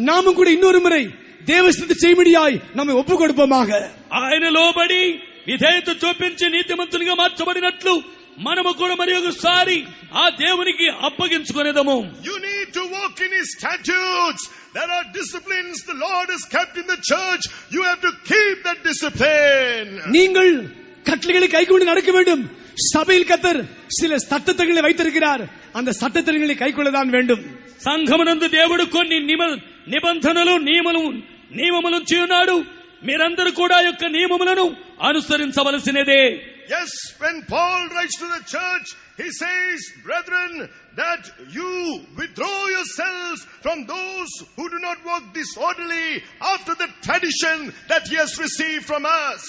நாமும் கூட இன்னொரு முறை தேவசித்தத்தை செய்யும்படியாய் நம்மை ஒப்புக் கொடுப்போமாக. ఆయన లోబడి విధేయత చూపించి నీతిమంతునిగా మార్చబడినట్లు మనము కూడా మరి ఒకసారి ఆ దేవునికి అప్పగించుకునేదము. You need to walk in his statutes. There are disciplines the Lord has kept in the church. You have to keep that discipline. நீங்கள் கட்டளைகளை கைக்கொண்டு நடக்க வேண்டும். சபையில் கர்த்தர் சில சட்டத்திட்டங்களை வைத்திருக்கிறார். அந்த சட்டத்திட்டங்களை கைக்கொள்ளதான் வேண்டும். సంఘమునందు దేవుడు కొన్ని నిబంధనలు నియమములు చేయున్నాడు. మీరందరూ కూడా యొక్క నియమములను అనుసరించవలసినదే. Yes, when Paul writes to the church, he says, brethren, that you withdraw yourselves from those who do not walk disorderly after the tradition that he has received from us.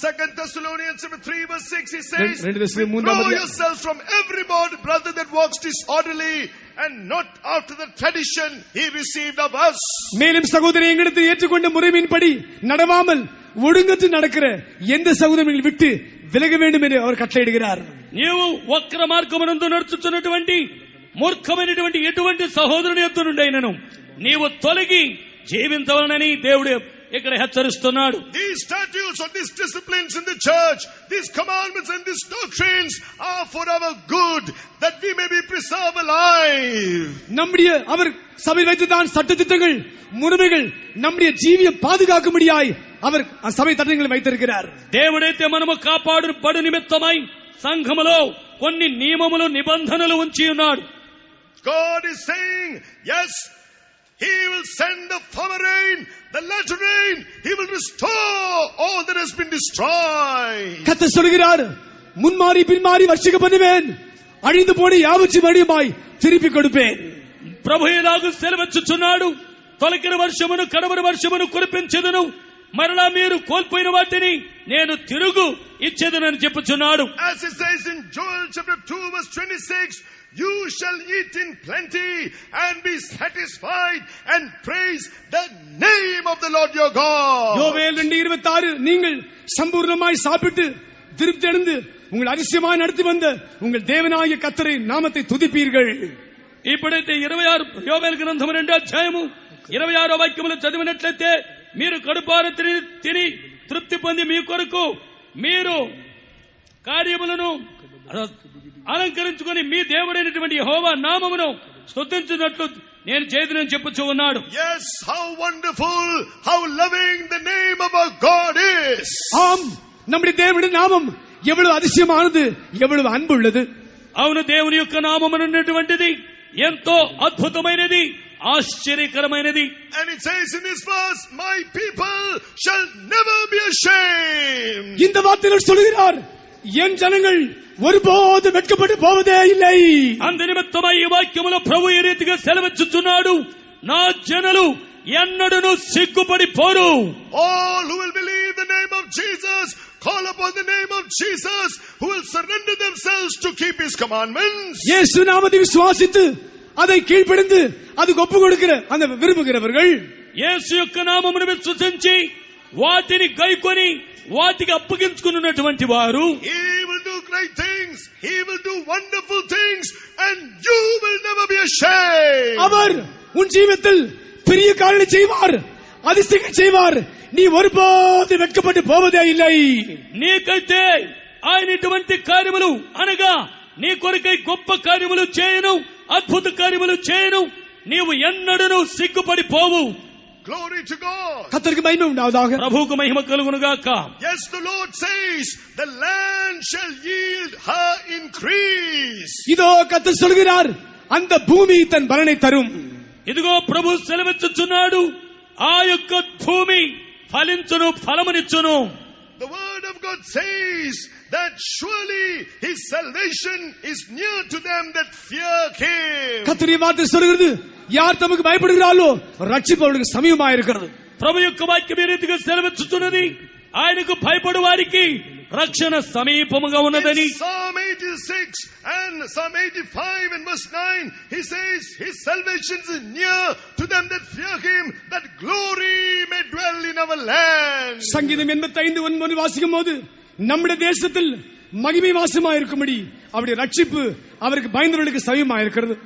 2 Thessalonians 3 verse 6, he says, withdraw yourselves from every brother that walks disorderly and not after the tradition he received of us. மேலும் சகோதரரை எங்களிடத்தில் ஏற்றுக்கொண்ட முறைமையின்படி நடவாமல் ஒழுங்கற்று நடக்கிற எந்த சகோதரர்கள் விட்டு విలగ வேண்டும் என்று அவர் కట్టளையிடுகிறார். నీవు వక్ర మార్గమునందు నడుచుచున్నటువంటి మూర్ఖమైనటువంటి ఎటువంటి సహోదరుని యొద్ద నుండి అయినను నీవు తొలగి జీవించవలనని దేవుడు ఇక్కడ హెచ్చరిస్తున్నాడు. These statutes or these disciplines in the church, these commandments and these doctrines are for our good, that we may be preserved alive. நம்முடைய அவர் சபையில் வைத்ததான் சட்டதிட்டங்கள் முறைமைகள் நம்முடைய ஜீவியம் பாதுகாக்கும்படியாய் அவர் సభை తట్టங்களை வைத்திருக்கிறார். దేవుడైతే మనము కాపాడుబడు నిమిత్తమై సంఘములో కొన్ని నియమములు నిబంధనలు ఉంచి ఉన్నాడు. God is saying, yes, he will send the former rain, the latter rain. He will restore all that has been destroyed. கர்த்தர் சொல்கிறார், முன்மாறி பின்மாறி வர்ஷிக்க பண்ணுவேன், அழிந்து போன யாவற்றையும் மறுபடியும் திருப்பி கொடுப்பேன். ప్రభు ఇలాగ సెలవిచ్చుచున్నాడు, తొలగిన వర్షమును కడవరి వర్షమును కురిపించెదను, మరలా మీరు కోల్పోయిన వాటిని నేను తిరుగు ఇచ్చేదనని చెప్పుచున్నాడు. As it says in Joel chapter 2 verse 26, you shall eat in plenty and be satisfied and praise the name of the Lord your God. யோவேல் 2:26, நீங்கள் சம்பூர்ணமாய் சாப்பிட்டு திருப்தி அடைந்து உங்கள் அதிசயமாய் நடத்தி வந்த உங்கள் தேவனாகிய கர்த்தரை நாமத்தை துதிப்பீர்கள். ఇప్పుడైతే 26 యోవేలు గ్రంథం 2వ అధ్యాయము 26వ వాక్యములు చదివినట్లయితే మీరు కడుపార తిని తృప్తి పొంది మీ కొరకు మీరు కార్యములను అలంకరించుకొని మీ దేవుడైనటువంటి యెహోవా నామమును స్తుతించున్నట్లు నేను చేతునని చెప్పుచూ ఉన్నాడు. Yes, how wonderful, how loving the name of our God is. ஆம், நம்முடைய தேவனுடைய நாமம் எவ்வளவு அதிசயமானது, எவ்வளவு அன்புள்ளது. అవును, దేవుని యొక్క నామమునటువంటిది ఎంతో అద్భుతమైనది, ఆశ్చర్యకరమైనది. And it says in this verse, my people shall never be ashamed. இந்த வார்த்தையில் சொல்கிறார், என் ஜனங்கள் ஒருபோது வெட்கப்பட்டு போவதே இல்லை. అందు నిమిత్తమై ఈ వాక్యములో ప్రభు ఈ రీతిగా సెలవిచ్చుచున్నాడు, నా జనులు ఎన్నడూ సిగ్గుపడి పోరు. All who will believe the name of Jesus, call upon the name of Jesus, who will surrender themselves to keep his commandments. இயேசு நாமத்தை விசுவாசித்து அதை கீழ்ப்படிந்து அதுக்கு ஒப்பு கொடுக்கிற அந்த விரும்புகிறவர்கள், యేసు యొక్క నామమును విశ్వసించి వాటిని గైకొని వాటికి అప్పగించుకున్నటువంటి వారు, he will do great things, he will do wonderful things, and you will never be ashamed. அவர் உன் ஜீவிதத்தில் பெரிய காரியங்களை செய்வார், அதிசயங்களை செய்வார். நீ ஒருபோது வெட்கப்பட்டு పోవదే இல்லை. నీకైతే ఆయన ఇటువంటి కార్యములు అనగా నీ కొరకై గొప్ప కార్యములు చేయను, అద్భుత కార్యములు చేయను, నీవు ఎన్నడూ సిగ్గుపడి పోవు. Glory to God. கர்த்தருக்கு மகிமை உண்டாவதாக. ప్రభువుకు మహిమ కలుగును గాక. Yes, the Lord says, the land shall yield her increase. இதோ கர்த்தர் சொல்கிறார், அந்த பூமி தன் பலனை தரும். ఇదిగో ప్రభు సెలవిచ్చుచున్నాడు, ఆ యొక్క భూమి ఫలించును, ఫలమునిచ్చును. The word of God says that surely his salvation is near to them that fear him. கர்த்தருடைய வார்த்தை சொல்கிறது, யார் தமக்கு பயப்படுகிறாரோ ரட்சிப்பு அவர்களுக்கு சமீபமாயிருக்கிறது. ప్రభు యొక్క వాక్యం ఈ రీతిగా సెలవిచ్చుచున్నది, ఆయనకు భయపడు వారికి రక్షణ సమీపముగా ఉన్నదని. Psalm 86 and Psalm 85 and verse 9, he says his salvation is near to them that fear him, that glory may dwell in our land. சங்கீதம் 85:9 வாசிக்கும் போது, நம்முடைய தேசத்தில் மகிமை வாசமாயிருக்கும்படி அவருடைய ரட்சிப்பு அவருக்கு பயந்தவர்களுக்கு சமீபமாயிருக்கிறது.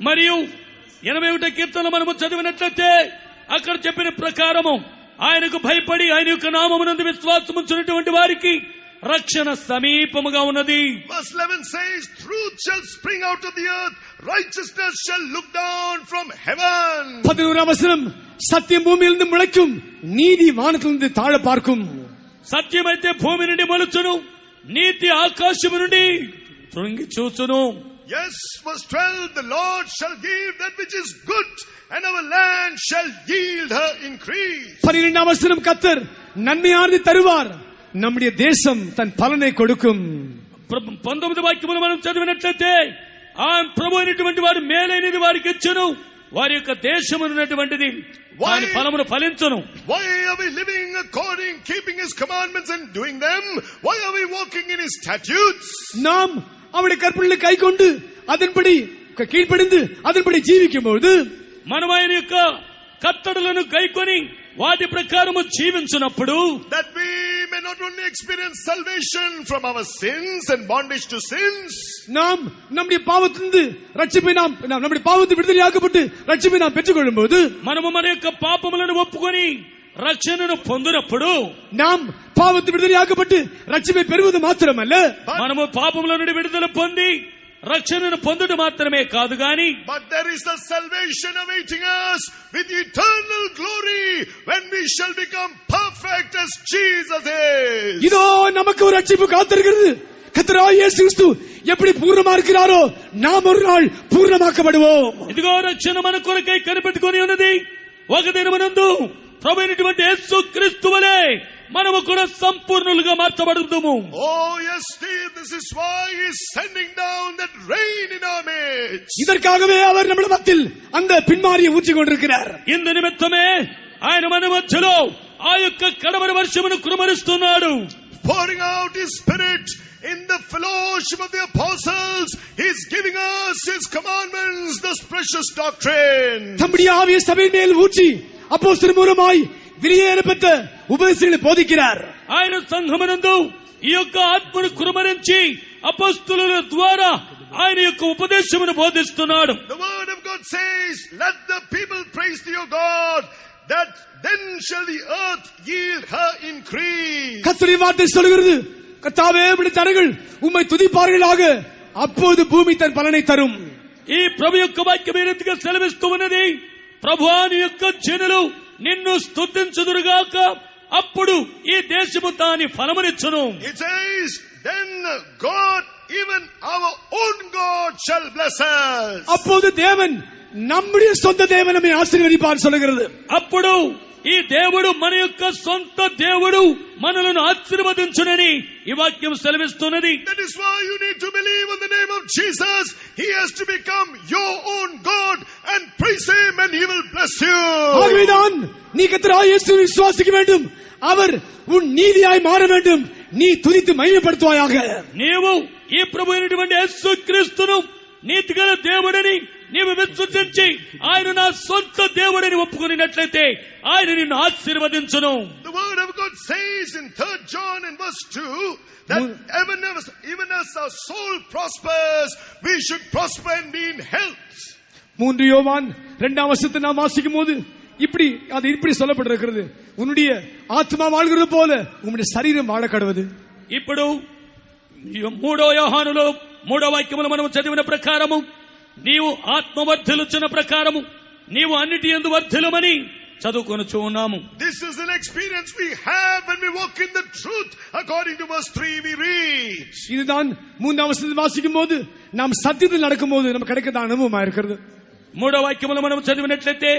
మరియు 81 కీర్తన మనము చదివినట్లయితే అక్కడ చెప్పిన ప్రకారము ఆయనకు భయపడి ఆయన యొక్క నామమునందు విశ్వాసముంచున్నటువంటి వారికి రక్షణ సమీపముగా ఉన్నది. Verse 11 says, truth shall spring out of the earth, righteousness shall look down from heaven. 11ஆம் வசனம், சத்தியம் பூமியிலிருந்து முளைக்கும், நீதி வானத்திலிருந்து தாழ பார்க்கும். సత్యమైతే భూమి నుండి మొలుచును, నీతి ఆకాశము నుండి తొంగి చూచును. Yes, verse 12, the Lord shall give that which is good, and our land shall yield her increase. 12ஆம் வசனம், கர்த்தர் நன்மையானதை தருவார், நம்முடைய தேசம் தன் பலனை கொடுக்கும். 19 వాక్యములు మనం చదివినట్లయితే ఆ ప్రభు అయినటువంటి వాడు మేలైనది వారికి ఇచ్చును, వారి యొక్క దేశం ఉన్నటువంటిది వారి ఫలమును ఫలించును. Why are we living according, keeping his commandments and doing them? Why are we walking in his statutes? நாம் அவருடைய கற்பனைகளை கைக்கொண்டு அதன்படி கீழ்ப்படிந்து அதன்படி జీవిக்கும்போது, మనం ఆయన యొక్క కట్టడలను గైకొని వాటి ప్రకారము జీవించినప్పుడు, that we may not only experience salvation from our sins and bondage to sins, நாம் நம்முடைய பாவத்திலிருந்து ரட்சிப்பை நம்முடைய பாவத்தை விடுதலையாக்கப்பட்டு ரட்சிப்பை நாம் பெற்றுக்கொள்ளும் போது, మనము మన యొక్క పాపములను ఒప్పుకొని రక్షణను పొందినప్పుడు, நாம் பாவத்தை விடுதலையாக்கப்பட்டு ரட்சிப்பை பெறுவது మాత్రమல்ல, మనము పాపముల నుండి విడుదల పొంది రక్షణను పొందడం మాత్రమే కాదు గాని, but there is a salvation awaiting us with eternal glory when we shall become perfect as Jesus is. இதோ நமக்கு ஒரு ரட்சிப்பு காத்திருக்கிறது. கர்த்தராகிய இயேசு கிறிஸ்து எப்படி பூர்ணமா இருக்கிறாரோ நாம் ஒரு நாள் పూర్ణమాకబడుவோம். ఇదిగో రక్షణ మన కొరకై కనిపెట్టుకొని ఉన్నది. ఒక దినమునందు ప్రభు అయినటువంటి యేసు క్రీస్తు వలె మనము కూడా సంపూర్ణులుగా మార్చబడుతాము. Oh yes, Steve, this is why he is sending down that rain in our midst. இதற்காகவே அவர் நம்முடைய மத்தியில் அந்த பின்மாரியை ஊற்றிக் கொண்டிருக்கிறார். ఇందు నిమిత్తమే ఆయన మన మధ్యలో ఆ యొక్క కడవరి వర్షమును కుమరిస్తున్నాడు. Pouring out his spirit in the fellowship of the apostles, he is giving us his commandments, this precious doctrine. தம்முடைய ஆவியை சபையின் மேல் ஊற்றி அப்போஸ்தலர் மூலமாய் విరియేల పెద్ద ఉపదేశాలను బోధించారు. ఆయన సంఘమునందు ఈ యొక్క ఆత్మను కుమరించి అపొస్తలుల ద్వారా ఆయన యొక్క ఉపదేశమును బోధిస్తున్నాడు. The word of God says, let the people praise to your God, that then shall the earth yield her increase. கர்த்தருடைய வார்த்தை சொல்கிறது, கர்த்தாவே உம்முடைய ஜனங்கள் உம்மை துதிப்பார்களாக, அப்போது பூமி தன் பலனை தரும். ఈ ప్రభు యొక్క వాక్యం ఈ రీతిగా సెలవిస్తూ ఉన్నది, ప్రభువా నీ యొక్క జనులు నిన్ను స్తుతించుదురుగాక, అప్పుడు ఈ దేశము దాని ఫలమునిచ్చును. It says, then God, even our own God, shall bless us. அப்போது தேவன் நம்முடைய சொந்த தேவன் நம்மை ஆசீர்வதிப்பார் சொல்கிறது. అప్పుడు ఈ దేవుడు మన యొక్క సొంత దేవుడు మనలను ఆశీర్వదించునని ఈ వాక్యం సెలవిస్తున్నది. That is why you need to believe in the name of Jesus. He has to become your own God and praise him and he will bless you. ஆகவேதான் நீ கர்த்தராகிய இயேசுவை விசுவாசிக்க வேண்டும், அவர் உன் நீதியாய் மாற வேண்டும், நீ துதித்து மகிமைப்படுத்துவாயாக. నీవు ఈ ప్రభు అయినటువంటి యేసు క్రీస్తును నీతిగల దేవుడని నీవు విశ్వసించి ఆయన నా సొంత దేవుడని ఒప్పుకున్నట్లయితే ఆయన నిన్ను ఆశీర్వదించును. The word of God says in 3 John in verse 2 that even as our soul prospers, we should prosper and be in health. 3 யோவான் 2ஆம் வசனத்தை நாம் வாசிக்கும் போது இப்படி சொல்லப்பட்டிருக்கிறது, உன்னுடைய ஆத்மா வாழ்கிறது போல உன்னுடைய சரீரம் வாழ கடவுது. ఇప్పుడు 3వ యోహానులో 3వ వాక్యములో మనం చదివిన ప్రకారము నీవు ఆత్మ వర్ధిల్లుచున్న ప్రకారము నీవు అన్నిటి యందు వర్ధిల్లమని చదువుకొనుచు ఉన్నాము. This is an experience we have when we walk in the truth. According to verse 3 we read. இதுதான் 3ஆம் வசனத்தை வாசிக்கும் போது நாம் சத்தியத்தில் நடக்கும் போது நமக்கு கிடைக்கிற అనుభవமா இருக்கிறது. 3వ వాక్యములో మనం చదివినట్లయితే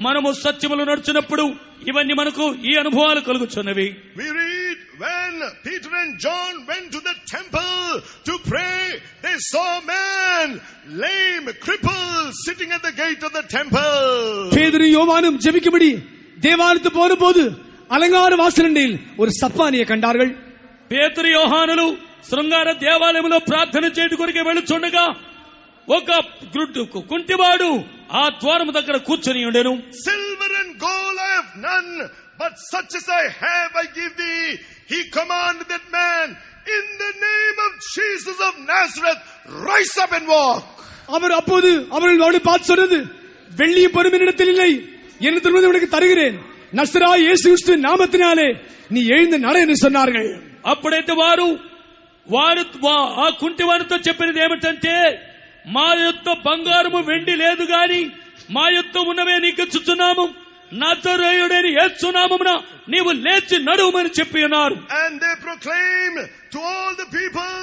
మనము సత్యములో నడుచున్నప్పుడు ఇవన్నీ మనకు ఈ అనుభవాలు కలుగుచున్నవి. We read when Peter and John went to the temple to pray, they saw a man lame, crippled, sitting at the gate of the temple. பேதுரு யோவானும் ஜெபிக்கும்படி தேவாலயத்துக்கு போன போது అలంకార వాసనండిల్ ஒரு సప్పానియ కండాர்கள். పేతురు యోహానులు శృంగార దేవాలయంలో ప్రార్థన చేయడం కొరకే వెళుచుండగా ఒక కుంటివాడు ఆ ద్వారము దగ్గర కూర్చొని ఉండెను. Silver and gold I have none, but such as I have I give thee. He commanded that man, in the name of Jesus of Nazareth, rise up and walk. அவர் அப்போது அவர்களோடு பார்த்து சொன்னது, வெள்ளியும் பொறுமையும் என்னிடத்தில் இல்லை, என்னிடத்தில் உனக்கு தருகிறேன், நசராய இயேசு கிறிஸ்துவின் நாமத்தினாலே நீ எழுந்து நட என்று சொன்னார்கள். అప్పుడైతే వారు ఆ కుంటివానితో చెప్పినది ఏమిటంటే, మా యొక్క బంగారము వెండి లేదు గాని మా యొక్క ఉన్నవే నీకు ఇచ్చుచున్నాము, నజరేయుడైన యేసు నామమున నీవు లేచి నడువమని చెప్పి ఉన్నారు. And they proclaim to all the people,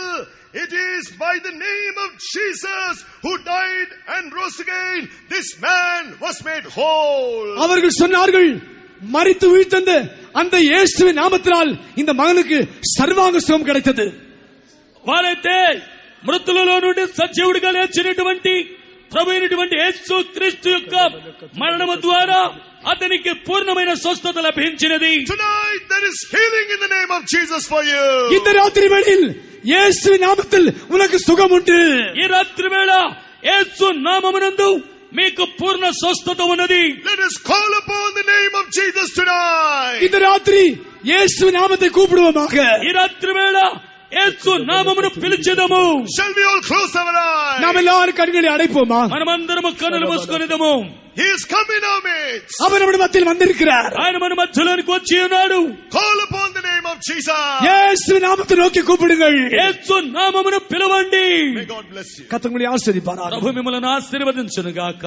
it is by the name of Jesus who died and rose again, this man was made whole. அவர்கள் சொன்னார்கள், மரித்து உயிர்த்தெழுந்த அந்த இயேசுவின் நாமத்தினால் இந்த மகனுக்கு சர்வாங்க சுகம் கிடைத்தது. వారైతే మృతులలో నుండి సజీవుడిగా లేచినటువంటి ప్రభు అయినటువంటి యేసు క్రీస్తు యొక్క మరణము ద్వారా అతనికి పూర్ణమైన స్వస్థత లభించినది. Tonight there is healing in the name of Jesus for you. இந்த ராத்திரி வேளையில் இயேசுவின் நாமத்தில் உனக்கு சுகம் உண்டு. ఈ రాత్రి వేళ యేసు నామమునందు మీకు పూర్ణ స్వస్థత ఉన్నది. Let us call upon the name of Jesus tonight. இந்த ராத்திரி இயேசுவின் நாமத்தை கூப்பிடுவோமாக. ఈ రాత్రి వేళ యేసు నామమును పిలిచెదము. Shall we all close our eyes? நாம் எல்லாரும் கண்களை அடைப்போமா? మనమందరము కన్నులు మూసుకొనిదము. He is come in our midst. அவர் நம்முடைய மத்தியில் வந்திருக்கிறார். ఆయన మన మధ్యలోనికి వచ్చి ఉన్నాడు. Call upon the name of Jesus. இயேசுவின் நாமத்தை நோக்கி கூப்பிடுங்கள். యేసు నామమును పిలవండి. May God bless you. கர்த்தர் உங்களை ஆசீர்வதிப்பாராக. ప్రభు మిమ్మల్ని ఆశీర్వదించును గాక.